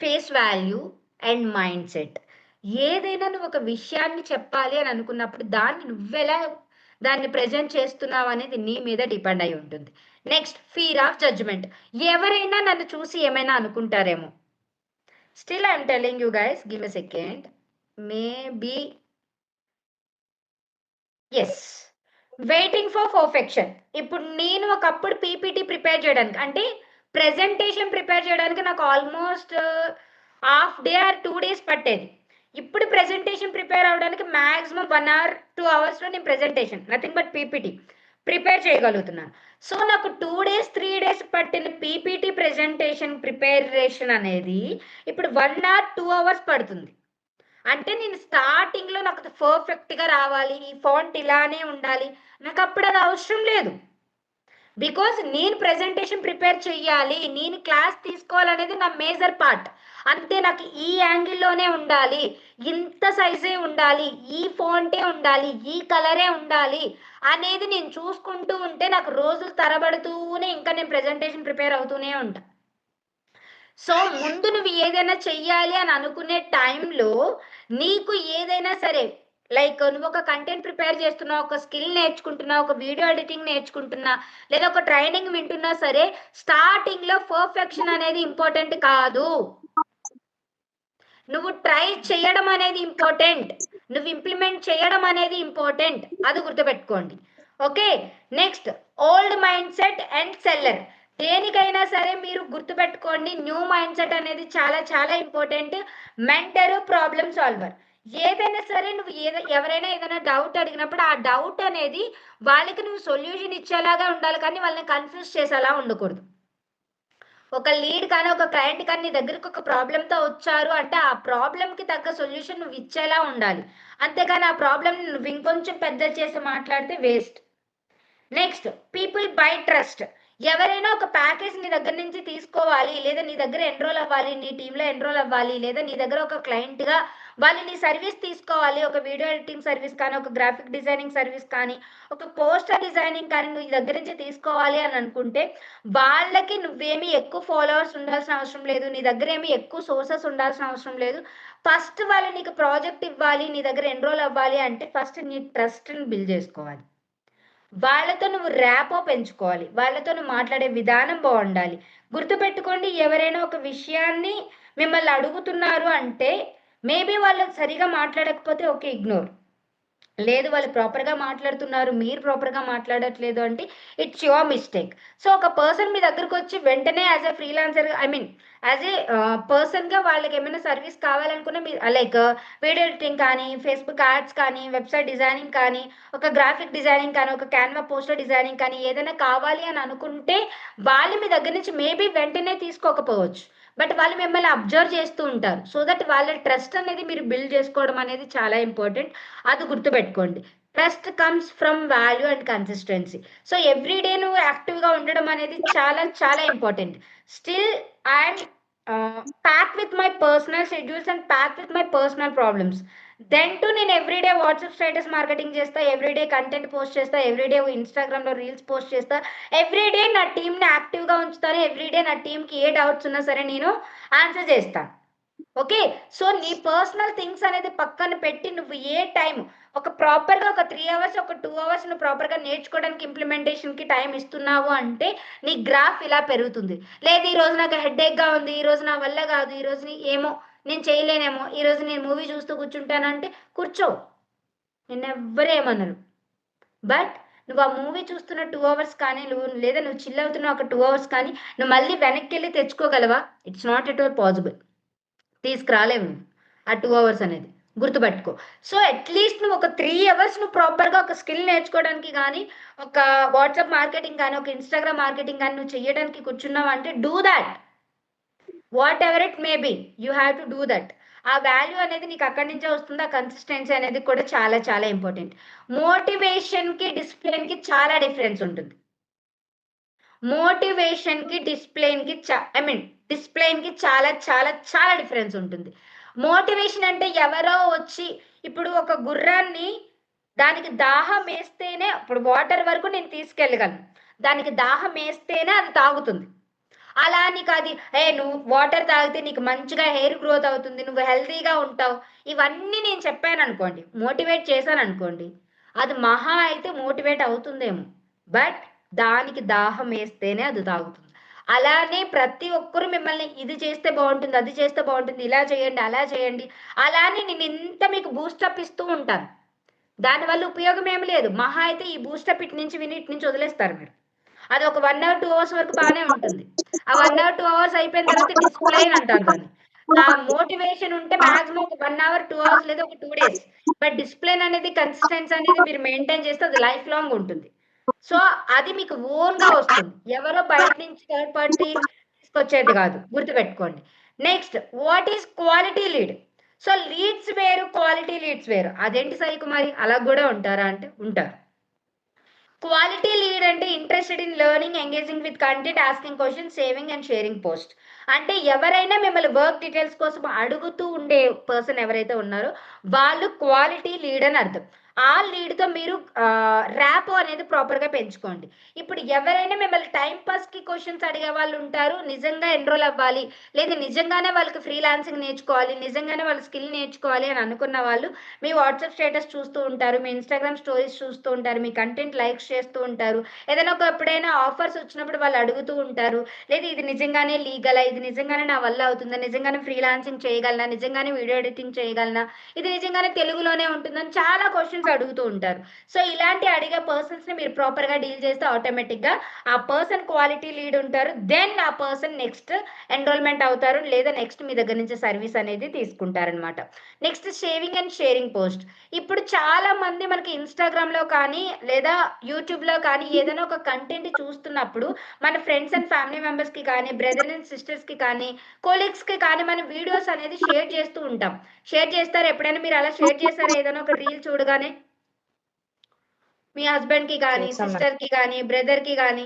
face value and mindset. ఏదైనా నువ్వు ఒక విషయాన్ని చెప్పాలి అని అనుకున్నప్పుడు దాన్ని నువ్వెలా దాన్ని ప్రజెంట్ చేస్తున్నావు అనేది నీ మీద డిపెండ్ అయి ఉంటుంది. Next, fear of judgment. ఎవరైనా నన్ను చూసి ఏమైనా అనుకుంటారేమో. Still I'm telling you guys, give a second. Maybe yes, waiting for perfection. ఇప్పుడు నేను ఒకప్పుడు పీపీటీ ప్రిపేర్ చేయడానికి అంటే ప్రెజెంటేషన్ ప్రిపేర్ చేయడానికి నాకు almost half day or 2 days పట్టేది. ఇప్పుడు ప్రెజెంటేషన్ ప్రిపేర్ అవడానికి మాక్సిమం 1 hour 2 hours లో నేను presentation nothing but PPT prepare చేయగలుగుతున్నాను. సో నాకు 2 days 3 days పట్టిన పీపీటీ ప్రెజెంటేషన్ ప్రిపరేషన్ అనేది ఇప్పుడు 1 hour 2 hours పడుతుంది. అంటే నేను స్టార్టింగ్లో నాకు పర్ఫెక్ట్గా రావాలి, ఈ ఫాంట్ ఇలానే ఉండాలి, నాకు అప్పుడు అది అవసరం లేదు. బికాజ్ నేను ప్రెజెంటేషన్ ప్రిపేర్ చెయ్యాలి, నేను క్లాస్ తీసుకోవాలనేది నా మేజర్ పార్ట్. అంతే, నాకు ఈ యాంగిల్లోనే ఉండాలి, ఇంత సైజే ఉండాలి, ఈ ఫాంటే ఉండాలి, ఈ కలరే ఉండాలి అనేది నేను చూసుకుంటూ ఉంటే నాకు రోజులు తరబడుతూనే ఇంకా నేను ప్రెజెంటేషన్ ప్రిపేర్ అవుతూనే ఉంటా. సో ముందు నువ్వు ఏదైనా చెయ్యాలి అని అనుకునే టైంలో నీకు ఏదైనా సరే, లైక్ నువ్వు ఒక కంటెంట్ ప్రిపేర్ చేస్తున్నావు, ఒక స్కిల్ నేర్చుకుంటున్నావు, ఒక వీడియో ఎడిటింగ్ నేర్చుకుంటున్నా, లేదా ఒక ట్రైనింగ్ వింటున్నా సరే, స్టార్టింగ్లో పర్ఫెక్షన్ అనేది ఇంపార్టెంట్ కాదు. నువ్వు ట్రై చేయడం అనేది ఇంపార్టెంట్, నువ్వు ఇంప్లిమెంట్ చేయడం అనేది ఇంపార్టెంట్. అది గుర్తుపెట్టుకోండి. Okay, next, old mind set and seller. దేనికైనా సరే మీరు గుర్తుపెట్టుకోండి, న్యూ మైండ్ సెట్ అనేది చాలా చాలా ఇంపార్టెంట్. Mentor, problem solver. ఏదైనా సరే నువ్వు ఎవరైనా ఏదైనా డౌట్ అడిగినప్పుడు ఆ డౌట్ అనేది వాళ్ళకి నువ్వు సొల్యూషన్ ఇచ్చేలాగా ఉండాలి, కానీ వాళ్ళని కన్ఫ్యూజ్ చేసేలా ఉండకూడదు. ఒక లీడ్ కానీ ఒక క్లయింట్ కానీ నీ దగ్గరకు ఒక ప్రాబ్లంతో వచ్చారు అంటే ఆ ప్రాబ్లంకి తగ్గ సొల్యూషన్ నువ్వు ఇచ్చేలా ఉండాలి. అంతేగాని ఆ ప్రాబ్లం నువ్వు ఇంకొంచెం పెద్ద చేసి మాట్లాడితే waste. Next, people by trust. ఎవరైనా ఒక ప్యాకేజ్ నీ దగ్గర నుంచి తీసుకోవాలి, లేదా నీ దగ్గర ఎన్రోల్ అవ్వాలి, నీ టీంలో ఎన్రోల్ అవ్వాలి, లేదా నీ దగ్గర ఒక క్లయింట్గా వాళ్ళు నీ సర్వీస్ తీసుకోవాలి, ఒక వీడియో ఎడిటింగ్ సర్వీస్ కానీ, ఒక గ్రాఫిక్ డిజైనింగ్ సర్వీస్ కానీ, ఒక పోస్టర్ డిజైనింగ్ కానీ నువ్వు నీ దగ్గర నుంచి తీసుకోవాలి అని అనుకుంటే వాళ్ళకి నువ్వేమి ఎక్కువ ఫాలోవర్స్ ఉండాల్సిన అవసరం లేదు, నీ దగ్గర ఏమి ఎక్కువ సోర్సెస్ ఉండాల్సిన అవసరం లేదు. ఫస్ట్ వాళ్ళు నీకు ప్రాజెక్ట్ ఇవ్వాలి, నీ దగ్గర ఎన్రోల్ అవ్వాలి అంటే ఫస్ట్ నీ ట్రస్ట్ని బిల్డ్ చేసుకోవాలి. వాళ్ళతో నువ్వు ర్యాపో పెంచుకోవాలి, వాళ్ళతో నువ్వు మాట్లాడే విధానం బాగుండాలి. గుర్తుపెట్టుకోండి, ఎవరైనా ఒక విషయాన్ని మిమ్మల్ని అడుగుతున్నారు అంటే మేబీ వాళ్ళు సరిగా మాట్లాడకపోతే ఓకే, ఇగ్నోర్. లేదు వాళ్ళు ప్రాపర్గా మాట్లాడుతున్నారు, మీరు ప్రాపర్గా మాట్లాడట్లేదు అంటే ఇట్స్ యువర్ మిస్టేక్. సో ఒక పర్సన్ మీ దగ్గరకు వచ్చి వెంటనే as a freelancer, as a పర్సన్గా వాళ్ళకి ఏమైనా సర్వీస్ కావాలనుకున్నా మీరు లైక్ వీడియో ఎడిటింగ్ కానీ, ఫేస్బుక్ యాడ్స్ కానీ, వెబ్సైట్ డిజైనింగ్ కానీ, ఒక గ్రాఫిక్ డిజైనింగ్ కానీ, ఒక క్యాన్వా పోస్టర్ డిజైనింగ్ కానీ ఏదైనా కావాలి అని అనుకుంటే వాళ్ళు మీ దగ్గర నుంచి మేబీ వెంటనే తీసుకోకపోవచ్చు, బట్ వాళ్ళు మిమ్మల్ని అబ్జర్వ్ చేస్తూ ఉంటారు. సో దట్ వాళ్ళ ట్రస్ట్ అనేది మీరు బిల్డ్ చేసుకోవడం అనేది చాలా ఇంపార్టెంట్. అది గుర్తుపెట్టుకోండి. Trust comes from value and consistency. So everyday నువ్వు యాక్టివ్గా ఉండడం అనేది చాలా చాలా important. Still I'm pack with my personal schedules and pack with my personal problems. Then to నేను ఎవ్రీడే వాట్సాప్ స్టేటస్ మార్కెటింగ్ చేస్తా, ఎవ్రీడే కంటెంట్ పోస్ట్ చేస్తా, everyday ఇన్స్టాగ్రామ్లో రీల్స్ పోస్ట్ చేస్తా, ఎవ్రీడే నా టీంని యాక్టివ్గా ఉంచుతాను, ఎవ్రీడే నా టీంకి ఏ డౌట్స్ ఉన్నా సరే నేను ఆన్సర్ చేస్తాను. ఓకే, సో నీ పర్సనల్ థింగ్స్ అనేది పక్కన పెట్టి నువ్వు ఏ టైం ఒక ప్రాపర్గా ఒక 3 hours ఒక 2 hours నువ్వు ప్రాపర్గా నేర్చుకోవడానికి ఇంప్లిమెంటేషన్కి టైం ఇస్తున్నావు అంటే నీ గ్రాఫ్ ఇలా పెరుగుతుంది. లేదు ఈరోజు నాకు హెడేక్గా ఉంది, ఈరోజు నా వల్ల కాదు, ఈరోజు ఏమో నేను చేయలేనేమో, ఈరోజు నేను మూవీ చూస్తూ కూర్చుంటానంటే కూర్చో, నిన్ను ఎవ్వరు ఏమన్నారు. బట్ నువ్వు ఆ మూవీ చూస్తున్న 2 hours కానీ లేదా నువ్వు చిల్ అవుతున్న ఒక 2 hours కానీ నువ్వు మళ్ళీ వెనక్కి వెళ్ళి తెచ్చుకోగలవా? It's not at all possible. తీసుకురాలేము ఆ 2 hours అనేది. గుర్తుపెట్టుకో. సో, అట్‌లీస్ట్ నువ్వు ఒక 3 అవర్స్ నువ్వు ప్రాపర్‌గా ఒక స్కిల్ నేర్చుకోవడానికి గానీ, ఒక వాట్సాప్ మార్కెటింగ్ గానీ, ఒక ఇన్‌స్టాగ్రామ్ మార్కెటింగ్ గానీ నువ్వు చెయ్యడానికి కూర్చున్నావంటే do that. Whatever it may be. You have to do that. ఆ వాల్యూ అనేది నీకు అక్కడి నుంచే వస్తుంది. ఆ కన్సిస్టెన్సీ అనేది కూడా చాలా చాలా ఇంపార్టెంట్. మోటివేషన్‌కి, డిసిప్లిన్‌కి చాలా డిఫరెన్స్ ఉంటుంది. మోటివేషన్‌కి, డిసిప్లిన్‌కి డిసిప్లిన్‌కి చాలా చాలా చాలా డిఫరెన్స్ ఉంటుంది. మోటివేషన్ అంటే ఎవరో వచ్చి ఇప్పుడు ఒక గుర్రాన్ని దానికి దాహమేస్తేనే ఇప్పుడు వాటర్ వరకు నేను తీసుకెళ్ళగలను. దానికి దాహమేస్తేనే అది తాగుతుంది. అలా నీకది నువ్వు వాటర్ తాగితే నీకు మంచిగా హెయిర్ గ్రోత్ అవుతుంది. నువ్వు హెల్తీగా ఉంటావు. ఇవన్నీ నేను చెప్పాననుకోండి. మోటివేట్ చేశాననుకోండి. అది మహా అయితే మోటివేట్ అవుతుందేమో. బట్ దానికి దాహమేస్తేనే అది తాగుతుంది. అలానే ప్రతి ఒక్కరు మిమ్మల్ని ఇది చేస్తే బావుంటుంది, అది చేస్తే బావుంటుంది, ఇలా చేయండి, అలా చేయండి. అలా అని నేనింత మీకు బూస్టప్ ఇస్తూ ఉంటాను. దానివల్ల ఉపయోగం ఏమి లేదు. మహా అయితే ఈ బూస్టప్ ఇటు నుంచి విని ఇటు నుంచి వదిలేస్తారు మీరు. అది ఒక 1 అవర్, 2 అవర్స్ వరకు బానే ఉంటుంది. ఆ 1 అవర్, 2 అవర్స్ అయిపోయిన తర్వాత డిసిప్లైన్ అంటారు దాన్ని. ఆ మోటివేషన్ ఉంటే మాక్సిమం ఒక 1 అవర్, 2 అవర్స్ లేదా ఒక 2 డేస్. బట్ డిసిప్లైన్ అనేది కన్సిస్టెన్సీ అనేది మీరు మెయింటైన్ చేస్తే అది లైఫ్ లాంగ్ ఉంటుంది. సో, అది మీకు ఓన్‌గా వస్తుంది. ఎవరో బయట నుంచి థర్డ్ పార్టీ తీసుకొచ్చేది కాదు. గుర్తుపెట్టుకోండి. Next what is quality lead? So, leads వేరు, క్వాలిటీ లీడ్స్ వేరు. అదేంటి సాయి కుమారి అలా గూడా ఉంటారా అంటే ఉంటారు. క్వాలిటీ లీడ్ అంటే interested in learning, engaging with content, asking questions, saving and sharing post. అంటే ఎవరైనా మిమ్మల్ని వర్క్ డీటెయిల్స్ కోసం అడుగుతూ ఉండే పర్సన్ ఎవరైతే ఉన్నారో వాళ్ళు క్వాలిటీ లీడ్ అని అర్థం. ఆ లీడ్‌తో మీరు ర్యాపో అనేది ప్రాపర్‌గా పెంచుకోండి. ఇప్పుడు ఎవరైనా మిమ్మల్ని టైమ్ పాస్‌కి క్వెషన్స్ అడిగే వాళ్ళుంటారు. నిజంగా ఎన్రోల్ అవ్వాలి, లేదా నిజంగానే వాళ్ళకి ఫ్రీలాన్సింగ్ నేర్చుకోవాలి, నిజంగానే వాళ్ళు స్కిల్ నేర్చుకోవాలి అని అనుకున్న వాళ్ళు మీ వాట్సాప్ స్టేటస్ చూస్తూ ఉంటారు. మీ ఇన్‌స్టాగ్రామ్ స్టోరీస్ చూస్తూ ఉంటారు. మీ కంటెంట్ లైక్స్ చేస్తూ ఉంటారు. ఏదైనా ఎప్పుడైనా ఆఫర్స్ వచ్చినప్పుడు వాళ్ళు అడుగుతూ ఉంటారు. లేదా ఇది నిజంగానే లీగలా? ఇది నిజంగానే నా వల్ల అవుతుందా? నిజంగానే ఫ్రీలాన్సింగ్ చేయగలనా? నిజంగానే వీడియో ఎడిటింగ్ చేయగలనా? ఇది నిజంగానే తెలుగులోనే ఉంటుందని చాలా క్వెషన్స్ అడుగుతూ ఉంటారు. సో, ఇలాంటి అడిగే పర్సన్స్‌ని మీరు ప్రాపర్‌గా డీల్ చేస్తే ఆటోమేటిక్‌గా ఆ పర్సన్ క్వాలిటీ లీడ్ ఉంటారు. దెన్ ఆ పర్సన్ నెక్స్ట్ ఎన్రోల్‌మెంట్ అవుతారు. లేదా నెక్స్ట్ మీ దగ్గర నుంచి సర్వీస్ అనేది తీసుకుంటారనమాట. Next saving and sharing post. ఇప్పుడు చాలా మంది మనకి ఇన్‌స్టాగ్రామ్‌లో కానీ, లేదా యూట్యూబ్‌లో కానీ ఏదైనా ఒక కంటెంట్ చూస్తున్నప్పుడు మన ఫ్రెండ్స్ అండ్ ఫ్యామిలీ మెంబర్స్‌కి కానీ, బ్రదర్ అండ్ సిస్టర్స్‌కి కానీ, కొలీగ్స్‌కి కానీ మనం వీడియోస్ అనేది షేర్ చేస్తూ ఉంటాం. షేర్ చేస్తారా? ఎప్పుడైనా మీరు అలా షేర్ చేసారా? ఏదైనా ఒక రీల్ చూడగానే? మీ హస్బెండ్‌కి గాని, చేసాం మేడం. సిస్టర్‌కి గాని, బ్రదర్‌కి గాని.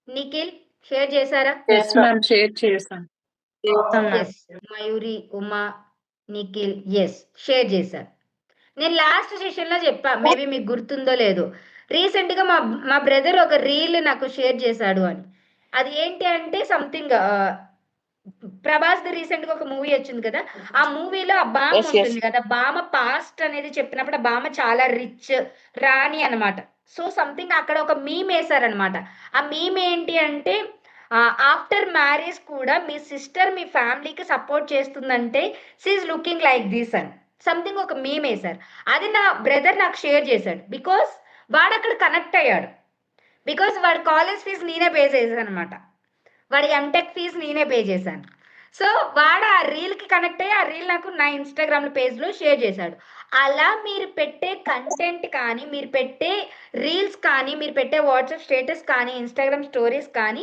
నిఖిల్ షేర్ చేసారా? Yes ma'am. షేర్ చేశాను. చేసాం ma'am. Yes. Mayuri, Uma, Nikhil yes. Share చేశారు. నేను లాస్ట్ సెషన్‌లో చెప్పా. మేబీ మీకు గుర్తుందో లేదో. రీసెంట్‌గా మా మా బ్రదర్ ఒక రీల్ నాకు షేర్ చేశాడు అని. అది ఏంటి అంటే సంథింగ్ 'ప్రభాస్‌ది' రీసెంట్‌గా ఒక మూవీ వచ్చింది కదా! ఆ మూవీలో ఆ బామ్మ యెస్. యెస్. ఉంటుంది కదా! బామ్మ పాస్ట్ అనేది చెప్పినప్పుడు ఆ బామ్మ చాలా రిచ్, రాణి అన్నమాట. సో, సంథింగ్ అక్కడ ఒక మీమ్ ఏసారన్నమాట. ఆ మీమ్ ఏంటి అంటే ఆఫ్టర్ మ్యారేజ్ కూడా మీ సిస్టర్ మీ ఫ్యామిలీకి సపోర్ట్ చేస్తుందంటే she is looking like this అని. సంథింగ్ ఒక మీమ్ ఏసారు. అది నా బ్రదర్ నాకు షేర్ చేసాడు. బికాజ్ వాడక్కడ కనెక్ట్ అయ్యాడు. బికాజ్ వాడి కాలేజ్ ఫీస్ నేనే పే చేశానన్నమాట. వాడి ఎంటెక్ ఫీస్ నేనే పే చేశాను. సో, వాడు ఆ రీల్‌కి కనెక్ట్ అయ్యి, ఆ రీల్ నాకు నా ఇన్‌స్టాగ్రామ్ పేజ్‌లో షేర్ చేశాడు. అలా మీరు పెట్టే కంటెంట్ కానీ, మీరు పెట్టే రీల్స్ కానీ, మీరు పెట్టే వాట్సాప్ స్టేటస్ కానీ, ఇన్‌స్టాగ్రామ్ స్టోరీస్ కానీ,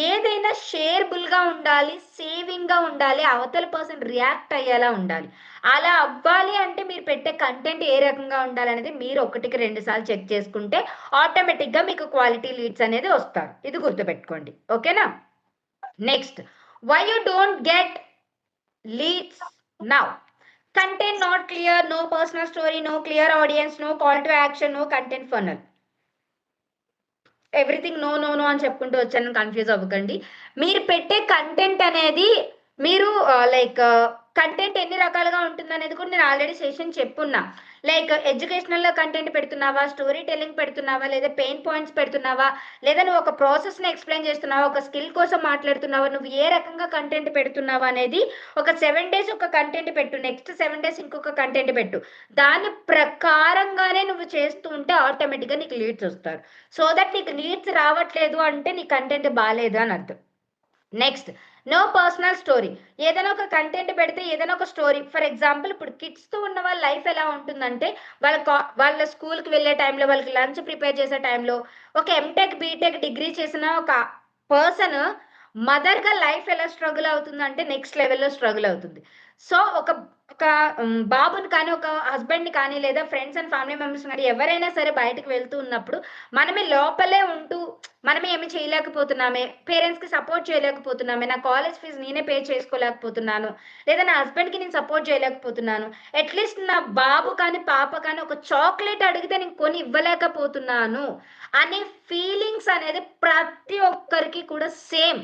ఏదైనా షేరబుల్‌గా ఉండాలి, సేవింగ్‌గా ఉండాలి, అవతల పర్సన్ రియాక్ట్ అయ్యేలా ఉండాలి. అలా అవ్వాలి అంటే మీరు పెట్టే కంటెంట్ ఏ రకంగా ఉండాలనేది మీరు ఒకటికి 2 సార్లు చెక్ చేసుకుంటే ఆటోమేటిక్‌గా మీకు క్వాలిటీ లీడ్స్ అనేది వస్తారు. ఇది గుర్తుపెట్టుకోండి. ఓకేనా? Next, why you don't get leads now? Content not clear, no personal story, no clear audience, no call to action, no content funnel. Everything no, no, no అని చెప్పుకుంటూ వచ్చానని కన్‌ఫ్యూజ్ అవ్వకండి. మీరు పెట్టే కంటెంట్ అనేది మీరు కంటెంట్ ఎన్ని రకాలుగా ఉంటుందనేది కూడా నేను ఆల్రెడీ సెషన్ చెప్పున్నా. ఎడ్యుకేషనల్ కంటెంట్ పెడుతున్నావా? స్టోరీ టెల్లింగ్ పెడుతున్నావా? లేదా పెయిన్ పాయింట్స్ పెడుతున్నావా? లేదా నువ్వు ఒక ప్రాసెస్‌ని ఎక్స్‌ప్లెయిన్ చేస్తున్నావా? ఒక స్కిల్ కోసం మాట్లాడుతున్నావా? నువ్వు ఏ రకంగా కంటెంట్ పెడుతున్నావా అనేది ఒక 7 డేస్ ఒక కంటెంట్ పెట్టు. నెక్స్ట్ 7 డేస్ ఇంకొక కంటెంట్ పెట్టు. దాని ప్రకారంగానే నువ్వు చేస్తూ ఉంటే ఆటోమేటిక్‌గా నీకు లీడ్స్ వస్తారు. సో దట్ నీకు లీడ్స్ రావట్లేదు అంటే నీ కంటెంట్ బాలేదు అని అర్థం. Next no personal story. ఏదైనా ఒక కంటెంట్ పెడితే ఏదైనా ఒక స్టోరీ, ఫర్ ఎగ్జాంపుల్ ఇప్పుడు కిడ్స్తో ఉన్న వాళ్ళ లైఫ్ ఎలా ఉంటుందంటే వాళ్ళ స్కూల్కి వెళ్ళే టైంలో, వాళ్ళకి లంచ్ ప్రిపేర్ చేసే టైంలో, ఒక ఎంటెక్ బీటెక్ డిగ్రీ చేసిన ఒక పర్సన్ మదర్గా లైఫ్ ఎలా స్ట్రగుల్ అవుతుందంటే నెక్స్ట్ లెవెల్లో స్ట్రగుల్ అవుతుంది. సో ఒక ఒక బాబుని కానీ, ఒక హస్బెండ్ని కానీ, లేదా ఫ్రెండ్స్ అండ్ ఫ్యామిలీ మెంబర్స్ కానీ ఎవరైనా సరే బయటకు వెళ్తూ ఉన్నప్పుడు మనమే లోపలే ఉంటూ మనమే ఏమి చేయలేకపోతున్నామే, పేరెంట్స్‌కి సపోర్ట్ చేయలేకపోతున్నామే, నా కాలేజ్ ఫీజు నేనే పే చేసుకోలేకపోతున్నాను, లేదా నా హస్బెండ్‌కి నేను సపోర్ట్ చేయలేకపోతున్నాను, అట్‌లీస్ట్ నా బాబు కానీ, పాప కానీ ఒక చాక్లెట్ అడిగితే నేను కొని ఇవ్వలేకపోతున్నాను అనే ఫీలింగ్స్ అనేది ప్రతి ఒక్కరికి కూడా సేమ్.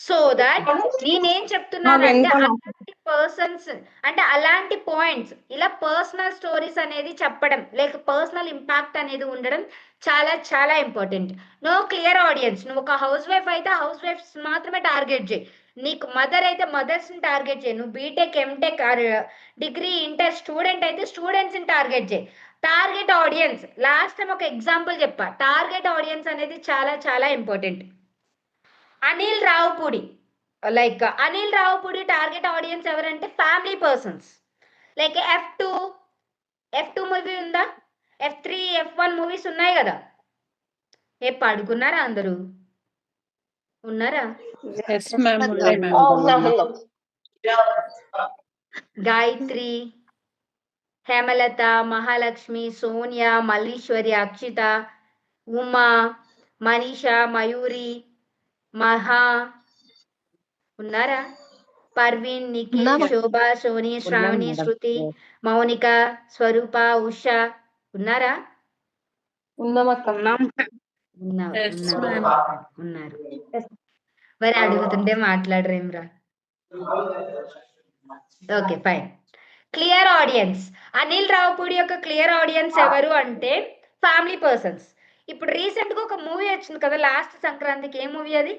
సో దట్ నేనేం చెప్తున్నానంటే అలాంటి పర్సన్స్ అంటే అలాంటి పాయింట్స్ ఇలా పర్సనల్ స్టోరీస్ అనేది చెప్పడం, లేక పర్సనల్ ఇంపాక్ట్ అనేది ఉండడం చాలా చాలా ఇంపార్టెంట్. No clear audience. నువ్వు ఒక హౌస్ వైఫ్ అయితే హౌస్ వైఫ్స్ మాత్రమే టార్గెట్ చేయి. నీకు మదర్ అయితే మదర్స్ని టార్గెట్ చేయి. నువ్వు BTech MTech degree inter student అయితే స్టూడెంట్స్ని టార్గెట్ చేయి. టార్గెట్ ఆడియన్స్, లాస్ట్ టైం ఒక ఎగ్జాంపుల్ చెప్పా, టార్గెట్ ఆడియన్స్ అనేది చాలా చాలా important. Anil Ravipudi, like Anil Ravipudi target audience ఎవరంటే family persons. Like F two movie ఉందా, F3 F1 మూవీస్ ఉన్నాయి కదా, ఏ పడుకున్నారా అందరూ, ఉన్నారా? ఎస్ మ్యామ్, ఉన్నాయి మ్యామ్. గాయత్రి, హేమలత, మహాలక్ష్మి, సోనియా, మల్లీశ్వరి, అక్షిత, ఉమా, మనీషా, మయూరి, మహా ఉన్నారా? పర్వీన్, నిఖిల్, శోభ, సోని, శ్రావణి, శృతి, మౌనిక, స్వరూప, ఉష ఉన్నారా? ఉన్నారు. మరి అడుగుతుంటే మాట్లాడరేమ్రా? Okay fine. Clear audience. Anil Ravipudi యొక్క క్లియర్ ఆడియన్స్ ఎవరు అంటే ఫ్యామిలీ పర్సన్స్. ఇప్పుడు రీసెంట్ గా ఒక మూవీ వచ్చింది కదా లాస్ట్ సంక్రాంతికి, ఏ మూవీ అది?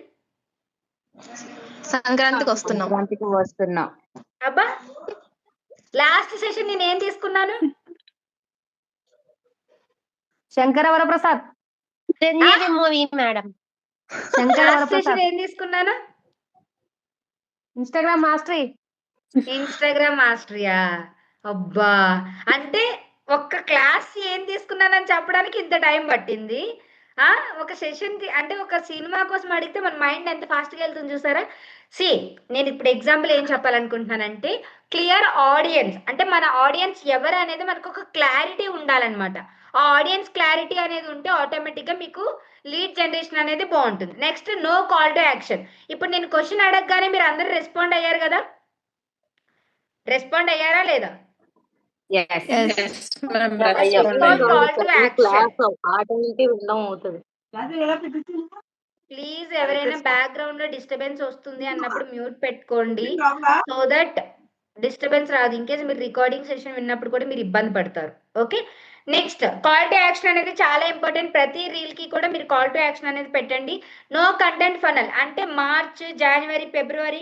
సంక్రాంతికి వస్తున్నాం. అబ్బా, లాస్ట్ సెషన్ నేను ఏం తీసుకున్నాను? Shankara Varaprasad movie madam. శంకర వరప్రసాద్ ఏం తీసుకున్నాను? ఇన్స్టాగ్రామ్ మాస్టరీయా? అబ్బా, అంటే ఒక్క క్లాస్ ఏం తీసుకున్నానని చెప్పడానికి ఇంత టైం పట్టింది. ఒక సెషన్ అంటే ఒక సినిమా కోసం అడిగితే మన మైండ్ ఎంత ఫాస్ట్గా వెళ్తుంది చూసారా? నేను ఇప్పుడు ఎగ్జాంపుల్ ఏం చెప్పాలనుకుంటున్నానంటే క్లియర్ ఆడియన్స్ అంటే మన ఆడియన్స్ ఎవరు అనేది మనకు ఒక క్లారిటీ ఉండాలన్నమాట. ఆ ఆడియన్స్ క్లారిటీ అనేది ఉంటే ఆటోమేటిక్గా మీకు లీడ్ జనరేషన్ అనేది బాగుంటుంది. Next no call to action. ఇప్పుడు నేను క్వశ్చన్ అడగగానే మీరు అందరూ రెస్పాండ్ అయ్యారు కదా, రెస్పాండ్ అయ్యారా లేదా? ప్లీజ్ ఎవరైనా బ్యాక్గ్రౌండ్ లో డిస్టర్బెన్స్ వస్తుంది అన్నప్పుడు మ్యూట్ పెట్టుకోండి, సో దట్ డిస్టర్బెన్స్ రాదు. ఇన్ కేసు మీరు రికార్డింగ్ సెషన్ విన్నప్పుడు కూడా మీరు ఇబ్బంది పడతారు. Okay, next call to action అనేది చాలా ఇంపార్టెంట్. ప్రతి రీల్ కి కూడా మీరు కాల్ టు యాక్షన్ అనేది పెట్టండి. నో కంటెంట్ ఫనల్ అంటే మార్చ్, జనవరి, ఫిబ్రవరి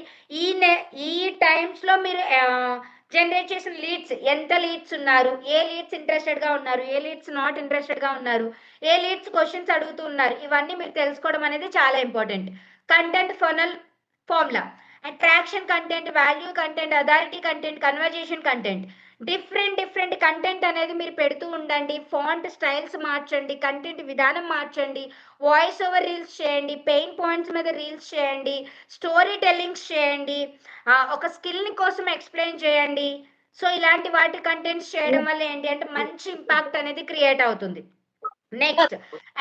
ఈ టైమ్స్ లో మీరు జనరేట్ చేసిన లీడ్స్, ఎంత లీడ్స్ ఉన్నారు, ఏ లీడ్స్ ఇంట్రెస్టెడ్ గా ఉన్నారు, ఏ లీడ్స్ నాట్ ఇంట్రెస్టెడ్ గా ఉన్నారు, ఏ లీడ్స్ క్వశ్చన్స్ అడుగుతూ ఉన్నారు, ఇవన్నీ మీరు తెలుసుకోవడం అనేది చాలా important. Content funnel formula: attraction content, value content, authority content, conversation content. Different content అనేది మీరు పెడుతూ ఉండండి. ఫాంట్ స్టైల్స్ మార్చండి, కంటెంట్ విధానం మార్చండి, వాయిస్ ఓవర్ రీల్స్ చేయండి, పెయిన్ పాయింట్స్ మీద రీల్స్ చేయండి, స్టోరీ టెల్లింగ్స్ చేయండి, ఒక స్కిల్ని కోసం ఎక్స్ప్లెయిన్ చేయండి. సో ఇలాంటి వాటి కంటెంట్స్ చేయడం వల్ల ఏంటి అంటే మంచి ఇంపాక్ట్ అనేది క్రియేట్ అవుతుంది. Next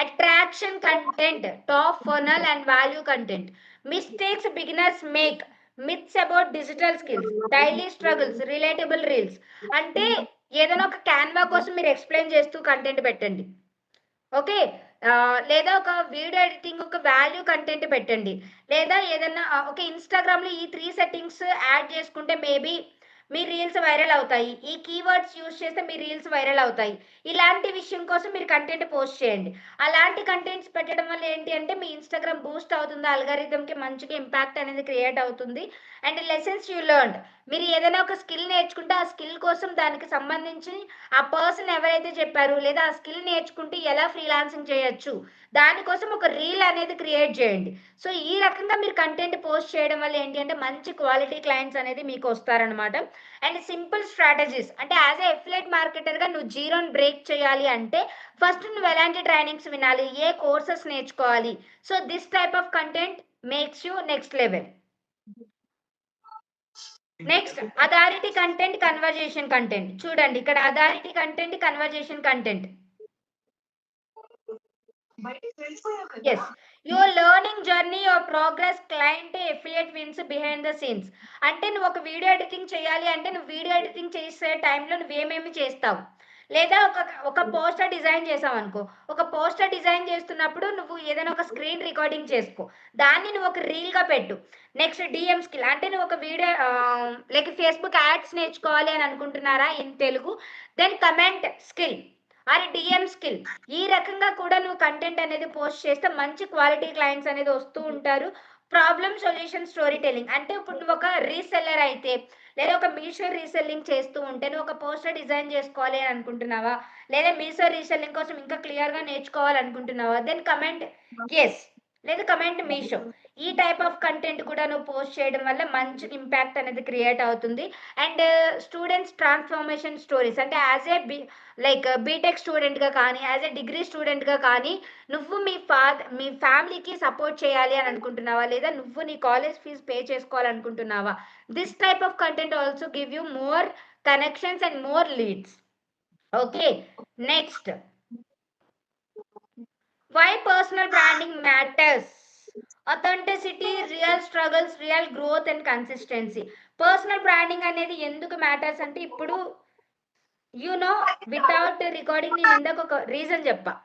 attraction content, top funnel and value content. Mistakes beginners make, myths about digital skills, daily struggles, relatable reels. అంటే ఏదైనా ఒక క్యాన్వా కోసం మీరు ఎక్స్ప్లెయిన్ చేస్తూ కంటెంట్ పెట్టండి. ఓకే, లేదా ఒక వీడియో ఎడిటింగ్ ఒక వాల్యూ కంటెంట్ పెట్టండి. లేదా ఏదైనా ఒక ఇన్స్టాగ్రామ్లో ఈ 3 సెట్టింగ్స్ యాడ్ చేసుకుంటే మేబీ మీ రీల్స్ వైరల్ అవుతాయి, ఈ కీవర్డ్స్ యూజ్ చేస్తే మీ రీల్స్ వైరల్ అవుతాయి. ఇలాంటి విషయం కోసం మీరు కంటెంట్ పోస్ట్ చేయండి. అలాంటి కంటెంట్స్ పెట్టడం వల్ల ఏంటి అంటే మీ ఇన్స్టాగ్రామ్ బూస్ట్ అవుతుంది, అల్గారిథంకి మంచిగా ఇంపాక్ట్ అనేది క్రియేట్ అవుతుంది. అండ్ లెసన్స్ యూ లెర్న్, మీరు ఏదైనా ఒక స్కిల్ నేర్చుకుంటే ఆ స్కిల్ కోసం దానికి సంబంధించి ఆ పర్సన్ ఎవరైతే చెప్పారు లేదా ఆ స్కిల్ నేర్చుకుంటే ఎలా ఫ్రీలాన్సింగ్ చేయొచ్చు దానికోసం ఒక రీల్ అనేది క్రియేట్ చేయండి. సో ఈ రకంగా మీరు కంటెంట్ పోస్ట్ చేయడం వల్ల ఏంటి అంటే మంచి క్వాలిటీ క్లయింట్స్ అనేది మీకు వస్తారనమాట. అండ్ సింపుల్ స్ట్రాటజీస్ అంటే యాజ్ ఏ ఎఫిలియేట్ మార్కెటర్గా నువ్వు జీరోని బ్రేక్ చేయాలి అంటే ఫస్ట్ నువ్వు ఎలాంటి ట్రైనింగ్స్ వినాలి, ఏ కోర్సెస్ నేర్చుకోవాలి. So this type of content makes you next level. Next authority content, conversation content. చూడండి ఇక్కడ authority content, conversation content. Yes, your learning journey, your progress, client, affiliate wins behind the scenes. అంటే నువ్వు ఒక video editing చేయాలి అంటే నువ్వు video editing చేసే టైంలో నువ్వేమేమి చేస్తావు, లేదా ఒక పోస్టర్ డిజైన్ చేసావు అనుకో, ఒక పోస్టర్ డిజైన్ చేస్తున్నప్పుడు నువ్వు ఏదైనా ఒక స్క్రీన్ రికార్డింగ్ చేసుకో, దాన్ని నువ్వు ఒక రీల్గా పెట్టు. నెక్స్ట్ డిఎం స్కిల్ అంటే నువ్వు ఒక వీడియో లైక్ ఫేస్బుక్ యాడ్స్ నేర్చుకోవాలి అని అనుకుంటున్నారా in Telugu, then comment skill or DM skill. ఈ రకంగా కూడా నువ్వు కంటెంట్ అనేది పోస్ట్ చేస్తే మంచి క్వాలిటీ క్లయింట్స్ అనేది వస్తూ ఉంటారు. ప్రాబ్లమ్ సొల్యూషన్ స్టోరీ టెల్లింగ్ అంటే ఇప్పుడు నువ్వు ఒక రీసెల్లర్ అయితే లేదా ఒక మీషో రీసెల్లింగ్ చేస్తూ ఉంటే నువ్వు ఒక పోస్టర్ డిజైన్ చేసుకోవాలి అని అనుకుంటున్నావా, లేదా మీషో రీసెల్లింగ్ కోసం ఇంకా క్లియర్గా నేర్చుకోవాలనుకుంటున్నావా, దెన్ కమెంట్ ఎస్ లేదా కమెంట్ మీషో. ఈ టైప్ ఆఫ్ కంటెంట్ కూడా నువ్వు పోస్ట్ చేయడం వల్ల మంచి ఇంపాక్ట్ అనేది క్రియేట్ అవుతుంది. అండ్ స్టూడెంట్స్ ట్రాన్స్ఫర్మేషన్ స్టోరీస్ అంటే యాజ్ ఏ లైక్ బీటెక్ స్టూడెంట్గా కానీ యాజ్ ఏ డిగ్రీ స్టూడెంట్గా కానీ నువ్వు మీ ఫ్యామిలీకి సపోర్ట్ చేయాలి అని అనుకుంటున్నావా, లేదా నువ్వు నీ కాలేజ్ ఫీజు పే చేసుకోవాలనుకుంటున్నావా, this type of content also give you more connections and more leads. Okay, next why personal branding matters. Authenticity, real struggles, real growth and consistency. Personal branding అనేది ఎందుకు matters అంటే ఇప్పుడు without recording నేను ఇందాక ఒక reason చెప్పా,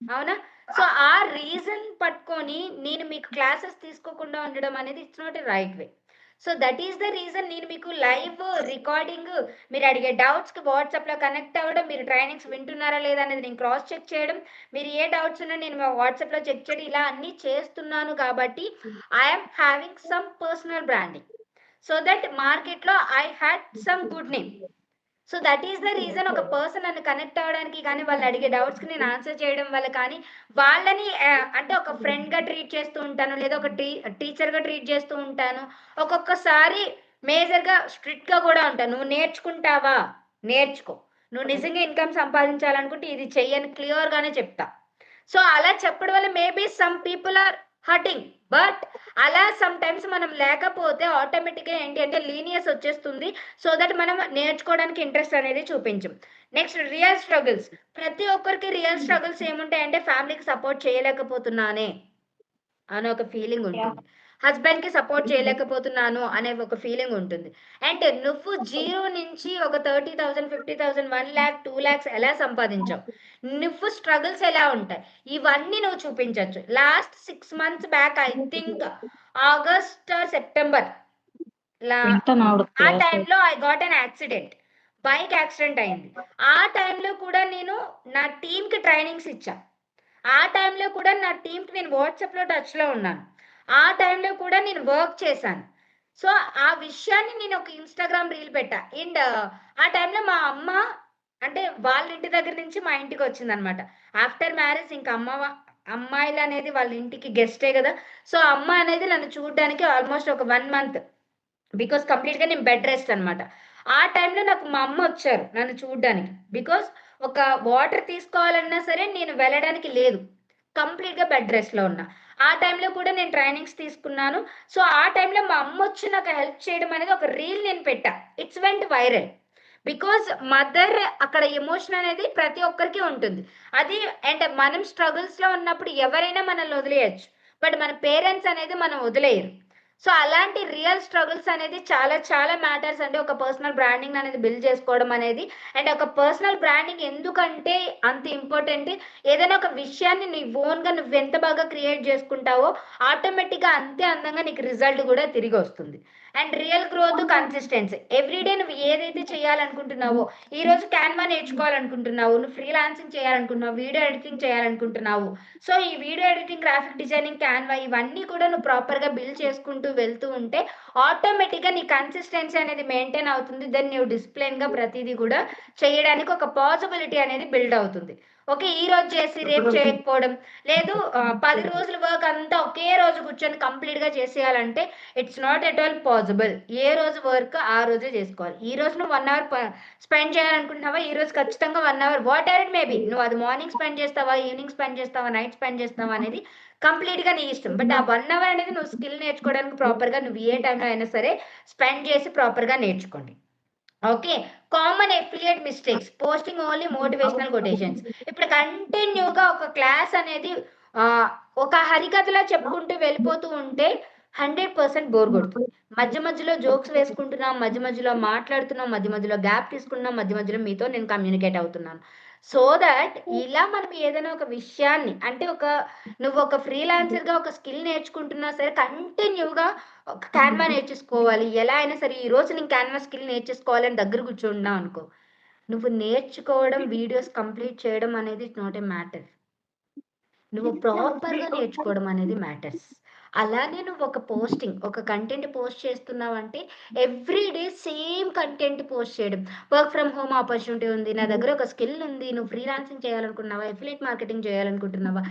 అవునా? So ఆ రీజన్ పట్టుకొని నేను మీకు క్లాసెస్ తీసుకోకుండా ఉండడం అనేది it's not a right way. So that is the reason నేను మీకు లైవ్ రికార్డింగ్, మీరు అడిగే డౌట్స్కి వాట్సాప్లో కనెక్ట్ అవ్వడం, మీరు ట్రైనింగ్స్ వింటున్నారా లేదా అనేది నేను క్రాస్ చెక్ చేయడం, మీరు ఏ డౌట్స్ ఉన్నా నేను వాట్సాప్లో చెక్ చేయడం, ఇలా అన్నీ చేస్తున్నాను కాబట్టి I'm having some personal branding so that మార్కెట్లో I had some good name. So that is the reason ఒక పర్సన్ నన్ను కనెక్ట్ అవ్వడానికి కానీ వాళ్ళు అడిగే డౌట్స్కి నేను ఆన్సర్ చేయడం వల్ల కానీ వాళ్ళని అంటే ఒక ఫ్రెండ్గా ట్రీట్ చేస్తూ ఉంటాను, లేదా ఒక టీచర్గా ట్రీట్ చేస్తూ ఉంటాను, ఒక్కొక్కసారి మేజర్గా స్ట్రిక్ట్గా కూడా ఉంటాను. నువ్వు నేర్చుకుంటావా, నేర్చుకో, నువ్వు నిజంగా ఇన్కమ్ సంపాదించాలనుకుంటే ఇది చెయ్యని క్లియర్గానే చెప్తా. సో అలా చెప్పడం వల్ల maybe some people are hurting, but అలా సమ్ టైమ్స్ మనం లేకపోతే ఆటోమేటిక్గా ఏంటి అంటే లీనియస్ వచ్చేస్తుంది. సో దట్ మనం నేర్చుకోవడానికి ఇంట్రెస్ట్ అనేది చూపించం. Next real struggles. ప్రతి ఒక్కరికి రియల్ స్ట్రగుల్స్ ఏముంటాయంటే ఫ్యామిలీకి సపోర్ట్ చేయలేకపోతున్నానే అని ఒక ఫీలింగ్ ఉంటుంది, హస్బెండ్కి సపోర్ట్ చేయలేకపోతున్నాను అనే ఒక ఫీలింగ్ ఉంటుంది. అండ్ నువ్వు జీరో నుంచి ఒక 30,000, 50,000, 1 lakh, 2 lakhs ఎలా సంపాదించావు, నువ్వు స్ట్రగుల్స్ ఎలా ఉంటాయి, ఇవన్నీ నువ్వు చూపించవచ్చు. Last 6 months back I think August September ఆ టైంలో I got an accident, bike accident అయింది. ఆ టైంలో కూడా నేను నా టీంకి ట్రైనింగ్స్ ఇచ్చా, ఆ టైంలో కూడా నా టీంకి నేను వాట్సాప్లో టచ్లో ఉన్నాను, ఆ టైంలో కూడా నేను వర్క్ చేశాను. సో ఆ విషయాన్ని నేను ఒక ఇన్స్టాగ్రామ్ రీల్ పెట్టా. అండ్ ఆ టైంలో మా అమ్మ అంటే వాళ్ళ ఇంటి దగ్గర నుంచి మా ఇంటికి వచ్చిందనమాట. ఆఫ్టర్ మ్యారేజ్ ఇంకా అమ్మాయిలు అనేది వాళ్ళ ఇంటికి గెస్టే కదా. సో అమ్మ అనేది నన్ను చూడడానికి ఆల్మోస్ట్ ఒక 1 month, బికాస్ కంప్లీట్గా నేను బెడ్ రెస్ట్ అనమాట. ఆ టైంలో నాకు మా అమ్మ వచ్చారు నన్ను చూడడానికి, బికాస్ ఒక వాటర్ తీసుకోవాలన్నా సరే నేను వెళ్ళడానికి లేదు, కంప్లీట్గా బెడ్ రెస్ట్లో ఉన్నా. ఆ టైంలో కూడా నేను ట్రైనింగ్స్ తీసుకున్నాను. సో ఆ టైంలో మా అమ్మ వచ్చి నాకు హెల్ప్ చేయడం అనేది ఒక రీల్ నేను పెట్టా, it's went viral. Because mother అక్కడ ఎమోషన్ అనేది ప్రతి ఒక్కరికి ఉంటుంది అది. అండ్ మనం స్ట్రగుల్స్లో ఉన్నప్పుడు ఎవరైనా మనల్ని వదిలేయచ్చు, బట్ మన పేరెంట్స్ అనేది మనం వదిలేయరు. సో అలాంటి రియల్ స్ట్రగుల్స్ అనేది చాలా చాలా మ్యాటర్స్ అండి ఒక పర్సనల్ బ్రాండింగ్ అనేది బిల్డ్ చేసుకోవడం అనేది. అండ్ ఒక పర్సనల్ బ్రాండింగ్ ఎందుకంటే అంత ఇంపార్టెంట్, ఏదైనా ఒక విషయాన్ని నీ ఓన్గా నువ్వు ఎంత బాగా క్రియేట్ చేసుకుంటావో ఆటోమేటిక్గా అంతే అందంగా నీకు రిజల్ట్ కూడా తిరిగి వస్తుంది. And real growth, consistency. Everyday నువ్వు ఏదైతే చేయాలనుకుంటున్నావో, ఈ రోజు క్యాన్వా నేర్చుకోవాలనుకుంటున్నావు, నువ్వు ఫ్రీలాన్సింగ్ చేయాలనుకుంటున్నావు, వీడియో ఎడిటింగ్ చేయాలనుకుంటున్నావు. సో ఈ video editing, graphic designing, Canva ఇవన్నీ కూడా నువ్వు ప్రాపర్గా బిల్డ్ చేసుకుంటూ వెళ్తూ ఉంటే ఆటోమేటిక్గా నీ కన్సిస్టెన్సీ అనేది మెయింటైన్ అవుతుంది. దెన్ నువ్వు డిసిప్లిన్గా ప్రతిదీ కూడా చేయడానికి ఒక పాసిబిలిటీ అనేది బిల్డ్ అవుతుంది. ఓకే, ఈ రోజు చేసి రేపు చేయకపోవడం లేదు. 10 రోజుల వర్క్ అంతా ఒకే రోజు కూర్చొని కంప్లీట్గా చేసేయాలంటే it's not at all possible. ఏ రోజు వర్క్ ఆ రోజే చేసుకోవాలి. ఈ రోజు నువ్వు 1 అవర్ స్పెండ్ చేయాలనుకుంటున్నావా, ఈ రోజు ఖచ్చితంగా 1 hour, whatever it maybe, నువ్వు అది మార్నింగ్ స్పెండ్ చేస్తావా, ఈవినింగ్ స్పెండ్ చేస్తావా, నైట్ స్పెండ్ చేస్తావా అనేది కంప్లీట్గా నీ ఇష్టం. బట్ ఆ 1 అవర్ అనేది నువ్వు స్కిల్ నేర్చుకోవడానికి ప్రాపర్గా నువ్వు ఏ టైంలో అయినా సరే స్పెండ్ చేసి ప్రాపర్గా నేర్చుకోండి. Okay, common affiliate mistakes, posting only motivational quotations. ఇప్పుడు కంటిన్యూగా ఒక క్లాస్ అనేది ఒక హరికథలా చెప్పుకుంటూ వెళ్ళిపోతూ ఉంటే 100% బోర్ కొడుతుంది. మధ్య మధ్యలో జోక్స్ వేసుకుంటున్నాం, మధ్య మధ్యలో మాట్లాడుతున్నాం, మధ్య మధ్యలో గ్యాప్ తీసుకుంటున్నాం, మధ్య మధ్యలో మీతో నేను కమ్యూనికేట్ అవుతున్నాను. సో దట్ ఇలా మనం ఏదైనా ఒక విషయాన్ని అంటే నువ్వు ఒక ఫ్రీలాన్సర్గా ఒక స్కిల్ నేర్చుకుంటున్నా సరే కంటిన్యూగా ఒక క్యాన్వా నేర్చేసుకోవాలి. ఎలా అయినా సరే ఈ రోజు నేను క్యాన్వా స్కిల్ నేర్చేసుకోవాలని దగ్గర కూర్చున్నావు అనుకో, నువ్వు నేర్చుకోవడం, వీడియోస్ కంప్లీట్ చేయడం అనేది ఇట్స్ నాట్ ఏ మ్యాటర్. నువ్వు ప్రాపర్గా నేర్చుకోవడం అనేది మ్యాటర్స్. అలానే నువ్వు ఒక కంటెంట్ పోస్ట్ చేస్తున్నావంటే ఎవ్రీడే సేమ్ కంటెంట్ పోస్ట్ చేయడం. వర్క్ ఫ్రమ్ హోమ్ ఆపర్చునిటీ ఉంది, నా దగ్గర ఒక స్కిల్ ఉంది, నువ్వు ఫ్రీలాన్సింగ్ చేయాలనుకుంటున్నావా, ఎఫిలియేట్ మార్కెటింగ్ చేయాలనుకుంటున్నావా,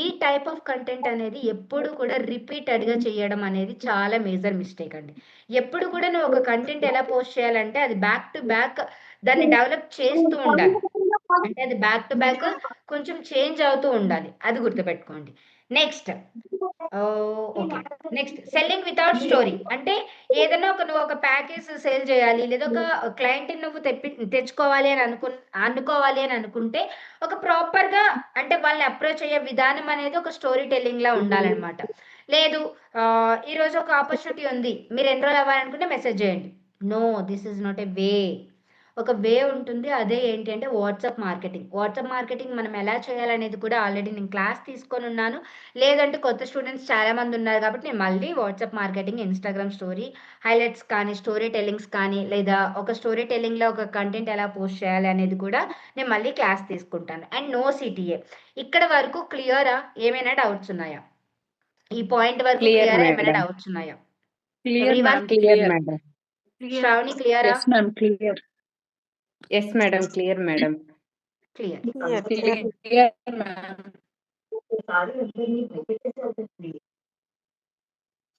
ఈ టైప్ ఆఫ్ కంటెంట్ అనేది ఎప్పుడు కూడా రిపీటెడ్గా చేయడం అనేది చాలా మేజర్ మిస్టేక్ అండి. ఎప్పుడు కూడా నువ్వు ఒక కంటెంట్ ఎలా పోస్ట్ చేయాలంటే అది బ్యాక్ టు బ్యాక్ దాన్ని డెవలప్ చేస్తూ ఉండాలి. అంటే అది బ్యాక్ టు బ్యాక్ కొంచెం చేంజ్ అవుతూ ఉండాలి. అది గుర్తుపెట్టుకోండి. Next next selling without story. అంటే ఏదైనా నువ్వు ఒక ప్యాకేజ్ సేల్ చేయాలి, లేదా ఒక క్లయింట్ని నువ్వు తెచ్చుకోవాలి అని అనుకోవాలి అని అనుకుంటే ఒక ప్రాపర్గా అంటే వాళ్ళని అప్రోచ్ అయ్యే విధానం అనేది ఒక స్టోరీ టెల్లింగ్ లా ఉండాలన్నమాట. లేదు ఈరోజు ఒక ఆపర్చునిటీ ఉంది, మీరు ఎన్రోల్ అవ్వాలనుకుంటే మెసేజ్ చేయండి. No, this is not a way. ఒక వే ఉంటుంది, అదే ఏంటి అంటే వాట్సాప్ మార్కెటింగ్ మనం ఎలా చేయాలనేది కూడా ఆల్రెడీ నేను క్లాస్ తీసుకొని ఉన్నాను. లేదంటే కొత్త స్టూడెంట్స్ చాలామంది ఉన్నారు కాబట్టి నేను మళ్ళీ WhatsApp marketing, Instagram story highlights కానీ, స్టోరీ టెల్లింగ్స్ కానీ, లేదా ఒక స్టోరీ టెల్లింగ్లో ఒక కంటెంట్ ఎలా పోస్ట్ చేయాలి అనేది కూడా నేను మళ్ళీ క్లాస్ తీసుకుంటాను. And no CTA. ఇక్కడ వరకు క్లియరా? ఏమైనా డౌట్స్ ఉన్నాయా? ఈ పాయింట్ వరకు క్లియరా? ఏమైనా డౌట్స్ ఉన్నాయా? శ్రావణి క్లియరా? Yes, ma'am. Clear. Yes, madam. Clear, madam. Clear. Clear, ma'am.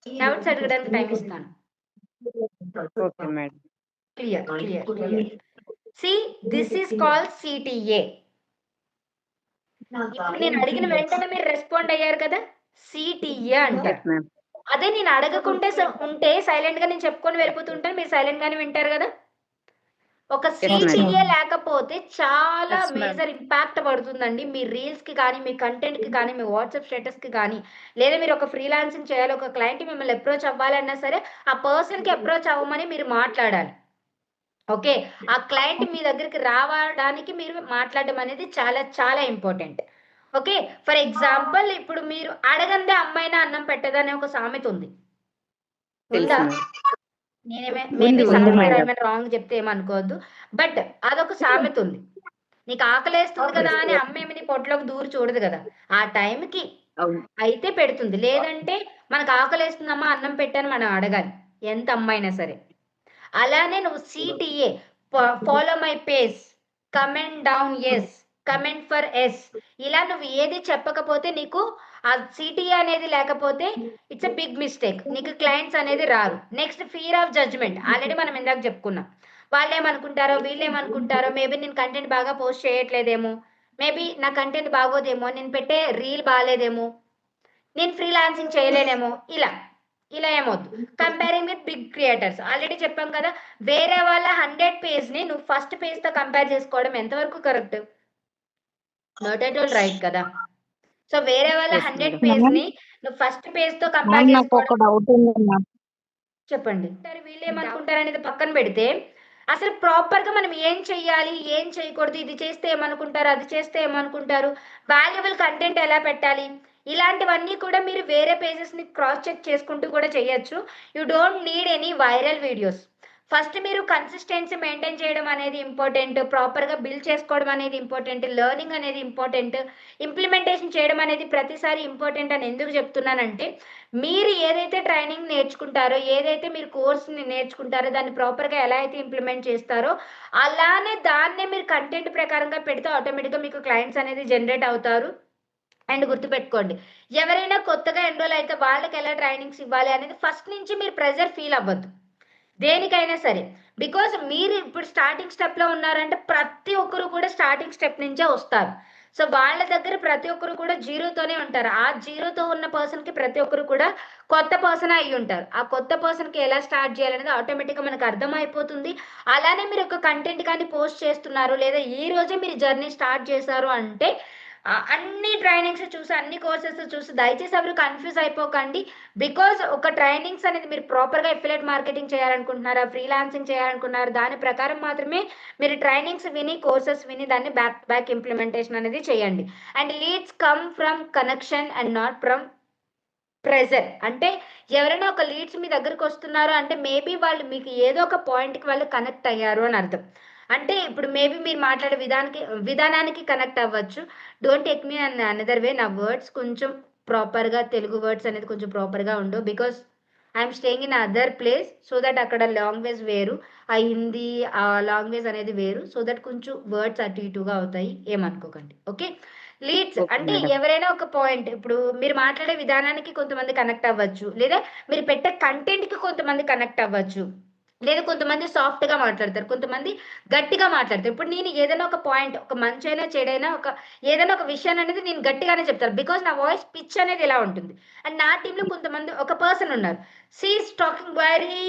Doubts అడగడానికి టైం ఇస్తాను. Okay, madam. Clear. See, this is called CTA. ఇప్పుడు నేను అడిగిన వెంటనే మీరు రెస్పాండ్ అయ్యారు కదా, CTA అంటారు. Yes, ma'am. అదే నేను అడగకుంటే ఉంటే సైలెంట్ గా నేను చెప్పుకొని వెళ్ళిపోతుంటాను, మీరు సైలెంట్ గానే వింటారు కదా. ఒక CTA లేకపోతే చాలా Yes, ma'am. మేజర్ ఇంపాక్ట్ పడుతుందండి మీ రీల్స్ కి కానీ, మీ కంటెంట్ కి కానీ, మీ వాట్సాప్ స్టేటస్ కి కానీ. లేదా మీరు ఒక ఫ్రీలాన్సింగ్ చేయాలి, ఒక క్లయింట్ మిమ్మల్ని అప్రోచ్ అవ్వాలన్నా సరే ఆ పర్సన్ కి అప్రోచ్ అవ్వమని మీరు మాట్లాడాలి. ఓకే, ఆ క్లయింట్ మీ దగ్గరికి రావడానికి మీరు మాట్లాడడం అనేది చాలా చాలా ఇంపార్టెంట్. ఓకే, ఫర్ ఎగ్జాంపుల్ ఇప్పుడు మీరు అడగందే అమ్మాయినా అన్నం పెట్టదనే ఒక సామెత ఉంది. ఉందా? మేబీ ఏమైనా రాంగ్ చెప్తే ఏమనుకోవద్దు, బట్ అదొక సామెత ఉంది. నీకు ఆకలేస్తుంది కదా అని అమ్మ నీ పొట్టలోకి దూరి చూడదు కదా, ఆ టైంకి అయితే పెడుతుంది. లేదంటే మనకు ఆకలేస్తుందమ్మా అన్నం పెట్టని మనం అడగాలి, ఎంత అమ్మైనా సరే. అలానే నువ్వు CTA, follow my pace, comment down yes, comment for yes, ఇలా నువ్వు ఏది చెప్పకపోతే నీకు ఆ CTA అనేది లేకపోతే ఇట్స్ ఎ బిగ్ మిస్టేక్. నీకు క్లయింట్స్ అనేది రారు. Next fear of judgment. Already మనం ఇందాక చెప్పుకున్నాం. వాళ్ళు ఏమనుకుంటారో, వీళ్ళు ఏమనుకుంటారో, మేబీ నేను కంటెంట్ బాగా పోస్ట్ చేయట్లేదేమో, మేబీ నా కంటెంట్ బాగోదేమో, నేను పెట్టే రీల్ బాగాలేదేమో, నేను ఫ్రీలాన్సింగ్ చేయలేనేమో, ఇలా ఏమొద్దు. Comparing with big creators, already చెప్పాం కదా, వేరే వాళ్ళ 100 పేజ్ని నువ్వు ఫస్ట్ పేజ్తో కంపేర్ చేసుకోవడం ఎంతవరకు correct? Not at all right కదా. సో వేరే వాళ్ళ 100 పేజ్ని నువ్వు ఫస్ట్ పేజ్తో కంపేర్ చేసుకోవడం. చెప్పండి, వీళ్ళు ఏమనుకుంటారు అనేది పక్కన పెడితే అసలు ప్రాపర్గా మనం ఏం చెయ్యాలి, ఏం చేయకూడదు, ఇది చేస్తే ఏమనుకుంటారు, అది చేస్తే ఏమనుకుంటారు, వాల్యుబుల్ కంటెంట్ ఎలా పెట్టాలి, ఇలాంటివన్నీ కూడా మీరు వేరే పేజెస్ని క్రాస్ చెక్ చేసుకుంటూ కూడా చేయొచ్చు. You don't need any viral videos. First మీరు కన్సిస్టెన్సీ మెయింటైన్ చేయడం అనేది ఇంపార్టెంట్, ప్రాపర్గా బిల్డ్ చేసుకోవడం అనేది ఇంపార్టెంట్, లెర్నింగ్ అనేది ఇంపార్టెంట్, ఇంప్లిమెంటేషన్ చేయడం అనేది ప్రతిసారి ఇంపార్టెంట్ అని ఎందుకు చెప్తున్నానంటే, మీరు ఏదైతే ట్రైనింగ్ నేర్చుకుంటారో, ఏదైతే మీరు కోర్స్ని నేర్చుకుంటారో దాన్ని ప్రాపర్గా ఎలా అయితే ఇంప్లిమెంట్ చేస్తారో అలానే దాన్నే మీరు కంటెంట్ ప్రకారంగా పెడితే ఆటోమేటిక్గా మీకు క్లయింట్స్ అనేది జనరేట్ అవుతారు. అండ్ గుర్తుపెట్టుకోండి, ఎవరైనా కొత్తగా ఎన్రోల్ అయితే వాళ్ళకి ఎలా ట్రైనింగ్స్ ఇవ్వాలి అనేది ఫస్ట్ నుంచి మీరు ప్రెజర్ ఫీల్ అవ్వద్దు దేనికైనా సరే. బికాజ్ మీరు ఇప్పుడు స్టార్టింగ్ స్టెప్లో ఉన్నారంటే ప్రతి ఒక్కరు కూడా స్టార్టింగ్ స్టెప్ నుంచే వస్తారు. సో వాళ్ళ దగ్గర ప్రతి ఒక్కరు కూడా జీరోతోనే ఉంటారు. ఆ జీరోతో ఉన్న పర్సన్కి ప్రతి ఒక్కరు కూడా కొత్త పర్సన్ అయి ఉంటారు. ఆ కొత్త పర్సన్కి ఎలా స్టార్ట్ చేయాలనేది ఆటోమేటిక్గా మనకు అర్థమైపోతుంది. అలానే మీరు ఒక కంటెంట్ కానీ పోస్ట్ చేస్తున్నారు లేదా ఈ రోజే మీరు జర్నీ స్టార్ట్ చేశారు అంటే అన్ని ట్రైనింగ్స్ చూసి అన్ని కోర్సెస్ చూసి దయచేసి ఎవరు కన్ఫ్యూజ్ అయిపోకండి. బికాజ్ ఒక ట్రైనింగ్స్ అనేది మీరు ప్రాపర్గా ఎఫిలియేట్ మార్కెటింగ్ చేయాలనుకుంటున్నారా, ఫ్రీలాన్సింగ్ చేయాలనుకుంటున్నారు, దాని ప్రకారం మాత్రమే మీరు ట్రైనింగ్స్ విని కోర్సెస్ విని దాన్ని బ్యాక్ ఇంప్లిమెంటేషన్ అనేది చేయండి. And leads come from connection and not from pressure. అంటే ఎవరైనా ఒక లీడ్స్ మీ దగ్గరకు వస్తున్నారు అంటే మేబీ వాళ్ళు మీకు ఏదో ఒక పాయింట్కి వాళ్ళు కనెక్ట్ అయ్యారు అని అర్థం. అంటే ఇప్పుడు మేబీ మీరు మాట్లాడే విధానానికి కనెక్ట్ అవ్వచ్చు. Don't take me an another way. నా వర్డ్స్ కొంచెం ప్రాపర్గా తెలుగు వర్డ్స్ అనేది కొంచెం ప్రాపర్గా ఉండవు. Because I'm staying in other place. So that అక్కడ లాంగ్వేజ్ వేరు, ఆ హిందీ ఆ లాంగ్వేజ్ అనేది వేరు. సో దట్ కొంచెం వర్డ్స్ అటు ఇటుగా అవుతాయి, ఏమనుకోకండి. ఓకే. లీడ్స్ Okay, అంటే madam. ఎవరైనా ఒక పాయింట్, ఇప్పుడు మీరు మాట్లాడే విధానానికి కొంతమంది కనెక్ట్ అవ్వచ్చు, లేదా మీరు పెట్టే కంటెంట్కి కొంతమంది కనెక్ట్ అవ్వచ్చు, లేదా కొంతమంది సాఫ్ట్గా మాట్లాడతారు, కొంతమంది గట్టిగా మాట్లాడతారు. ఇప్పుడు నేను ఏదైనా ఒక పాయింట్, ఒక మంచైనా చెడైనా ఒక ఏదైనా ఒక విషయాన్ని అనేది నేను గట్టిగానే చెప్తాను. బికాజ్ నా వాయిస్ పిచ్ అనేది ఇలా ఉంటుంది. అండ్ నా టీంలో కొంతమంది ఒక పర్సన్ ఉన్నారు, సీఈస్ టాకింగ్ వెరీ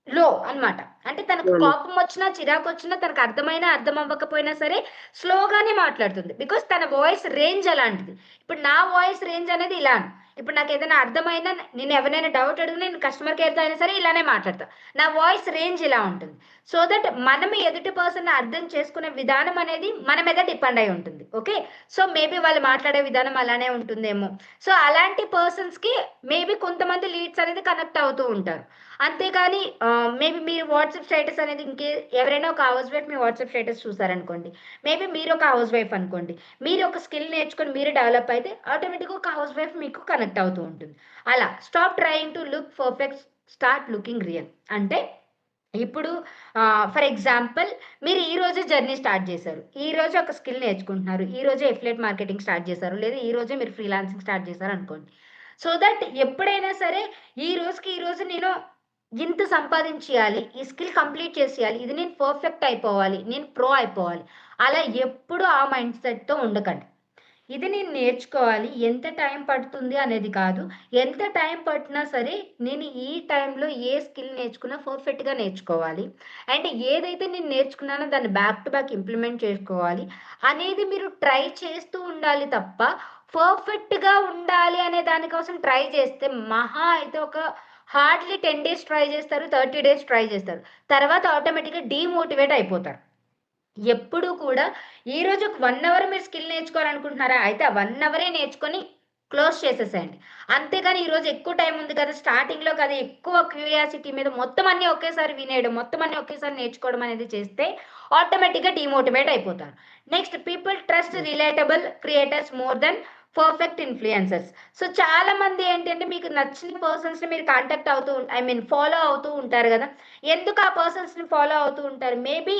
లో అన్నమాట. అంటే తనకు Slowly. కోపం వచ్చినా చిరాకు వచ్చినా తనకు అర్థమైనా అర్థం అవ్వకపోయినా సరే స్లోగానే మాట్లాడుతుంది. బికాస్ తన వాయిస్ రేంజ్ అలాంటిది. ఇప్పుడు నా వాయిస్ రేంజ్ అనేది ఇలా. ఇప్పుడు నాకు ఏదైనా అర్థమైనా నేను ఎవరైనా డౌట్ అడిగినా నేను కస్టమర్ కేర్తో అయినా సరే ఇలానే మాట్లాడతా. నా వాయిస్ రేంజ్ ఇలా ఉంటుంది. సో దట్ మనం ఎదుటి పర్సన్ అర్థం చేసుకునే విధానం అనేది మన మీద డిపెండ్ అయి ఉంటుంది. ఓకే. సో మేబీ వాళ్ళు మాట్లాడే విధానం అలానే ఉంటుందేమో. సో అలాంటి పర్సన్స్కి మేబీ కొంతమంది లీడ్స్ అనేది కనెక్ట్ అవుతూ ఉంటారు. అంతేకాని మేబీ మీరు వాట్సాప్ స్టేటస్ అనేది ఎవరైనా ఒక హౌస్ వైఫ్ మీ వాట్సాప్ స్టేటస్ చూసారనుకోండి, మేబీ మీరు ఒక హౌస్ వైఫ్ అనుకోండి, మీరు ఒక స్కిల్ నేర్చుకొని మీరు డెవలప్ అయితే ఆటోమేటిక్గా ఒక హౌస్ వైఫ్ మీకు కనెక్ట్ అవుతూ ఉంటుంది. అలా stop trying to look perfect, start looking real. అంటే ఇప్పుడు ఫర్ ఎగ్జాంపుల్ మీరు ఈ రోజే జర్నీ స్టార్ట్ చేశారు, ఈ రోజు ఒక స్కిల్ నేర్చుకుంటున్నారు, ఈ రోజే ఎఫిలియేట్ మార్కెటింగ్ స్టార్ట్ చేశారు, లేదా ఈ రోజే మీరు ఫ్రీలాన్సింగ్ స్టార్ట్ చేశారు అనుకోండి. సో దట్ ఎప్పుడైనా సరే ఈ రోజు నేను ఇంత సంపాదించేయాలి, ఈ స్కిల్ కంప్లీట్ చేసేయాలి, ఇది నేను పర్ఫెక్ట్ అయిపోవాలి, నేను ప్రో అయిపోవాలి, అలా ఎప్పుడు ఆ మైండ్ సెట్తో ఉండకండి. ఇది నేను నేర్చుకోవాలి, ఎంత టైం పడుతుంది అనేది కాదు, ఎంత టైం పట్టినా సరే నేను ఈ టైంలో ఏ స్కిల్ నేర్చుకున్నా పర్ఫెక్ట్గా నేర్చుకోవాలి, అండ్ ఏదైతే నేను నేర్చుకున్నానో దాన్ని బ్యాక్ టు బ్యాక్ ఇంప్లిమెంట్ చేసుకోవాలి అనేది మీరు ట్రై చేస్తూ ఉండాలి తప్ప పర్ఫెక్ట్గా ఉండాలి అనే దానికోసం ట్రై చేస్తే మహా అయితే ఒక హార్డ్లీ 10 days ట్రై చేస్తారు, 30 days ట్రై చేస్తారు, తర్వాత ఆటోమేటిక్గా డీమోటివేట్ అయిపోతారు. ఎప్పుడు కూడా ఈరోజు ఒక 1 అవర్ మీరు స్కిల్ నేర్చుకోవాలనుకుంటున్నారా, అయితే ఆ 1 అవరే నేర్చుకొని క్లోజ్ చేసేసేయండి. అంతేగాని ఈరోజు ఎక్కువ టైం ఉంది కదా, స్టార్టింగ్లో కదా, ఎక్కువ క్యూరియాసిటీ మీద మొత్తం అన్నీ ఒకేసారి వినేయడం, మొత్తం అన్నీ ఒకేసారి నేర్చుకోవడం అనేది చేస్తే ఆటోమేటిక్గా డీమోటివేట్ అయిపోతారు. Next, people trust relatable creators more than perfect influencers. So చాలా మంది ఏంటంటే మీకు నచ్చిన పర్సన్స్ని మీరు కాంటాక్ట్ అవుతూ ఫాలో అవుతూ ఉంటారు కదా. ఎందుకు ఆ పర్సన్స్ని ఫాలో అవుతూ ఉంటారు? మేబీ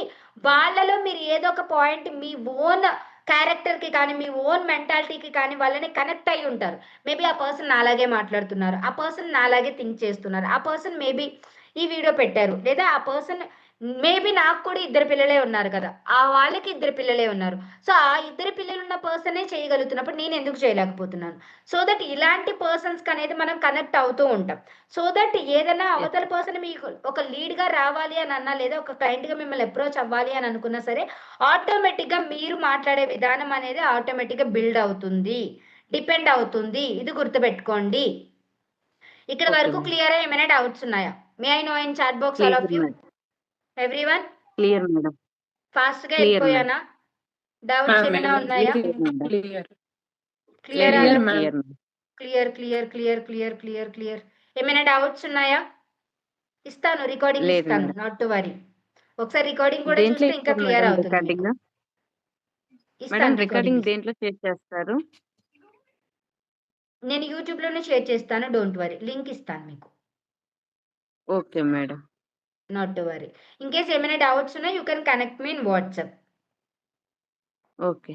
వాళ్ళలో మీరు ఏదో ఒక పాయింట్ మీ ఓన్ క్యారెక్టర్కి కానీ మీ ఓన్ మెంటాలిటీకి కానీ వాళ్ళని కనెక్ట్ అయ్యి ఉంటారు. మేబీ ఆ పర్సన్ నాలాగే మాట్లాడుతున్నారు, ఆ పర్సన్ నాలాగే థింక్ చేస్తున్నారు, ఆ పర్సన్ మేబీ ఈ వీడియో పెట్టారు, లేదా ఆ పర్సన్ మేబీ నాకు కూడా 2 పిల్లలే ఉన్నారు కదా, ఆ వాళ్ళకి 2 పిల్లలే ఉన్నారు. సో ఆ 2 పిల్లలు ఉన్న పర్సనే చేయగలుగుతున్నప్పుడు నేను ఎందుకు చేయలేకపోతున్నాను? సో దట్ ఇలాంటి పర్సన్స్కి అనేది మనం కనెక్ట్ అవుతూ ఉంటాం. సో దట్ ఏదైనా అవతల పర్సన్ మీకు ఒక లీడ్గా రావాలి అని అన్నా, లేదా ఒక క్లయింట్గా మిమ్మల్ని అప్రోచ్ అవ్వాలి అని అనుకున్నా సరే ఆటోమేటిక్గా మీరు మాట్లాడే విధానం అనేది ఆటోమేటిక్గా బిల్డ్ అవుతుంది, డిపెండ్ అవుతుంది. ఇది గుర్తుపెట్టుకోండి. ఇక్కడ Okay, వరకు madam. క్లియర్? ఏమైనా డౌట్స్ ఉన్నాయా? May I know in chat box all Clear, of you, madam. Everyone? Clear, madam. ఫాస్ట్గా Clear, madam. వెళ్ళిపోయానా? డౌట్స్ ఏమైనా ఉన్నాయా? Clear, madam. Clear. Clear Clear, అందరూ? ma'am. Clear clear. ఏమైనా డౌట్స్ ఉన్నాయా? ఇస్తాను, రికార్డింగ్ లేదు ఇస్తాను, మేడం. Not to worry. ఒకసారి రికార్డింగ్ కూడా దేంట్లో చూస్తే ఇంకా ఇస్తారు క్లియర్ మేడం అవుతుంది రికార్డింగ్? మీకు. మేడం ఇస్తాను రికార్డింగ్ రికార్డింగ్. దేంట్లో చేస్తారు? నేను యూట్యూబ్లోనే షేర్ చేస్తాను, డోంట్ వరీ. లింక్ ఇస్తాను మీకు, okay madam. Not to worry. In case ఏమైనా డౌట్స్ ఉన్నా you can connect me in WhatsApp. Okay.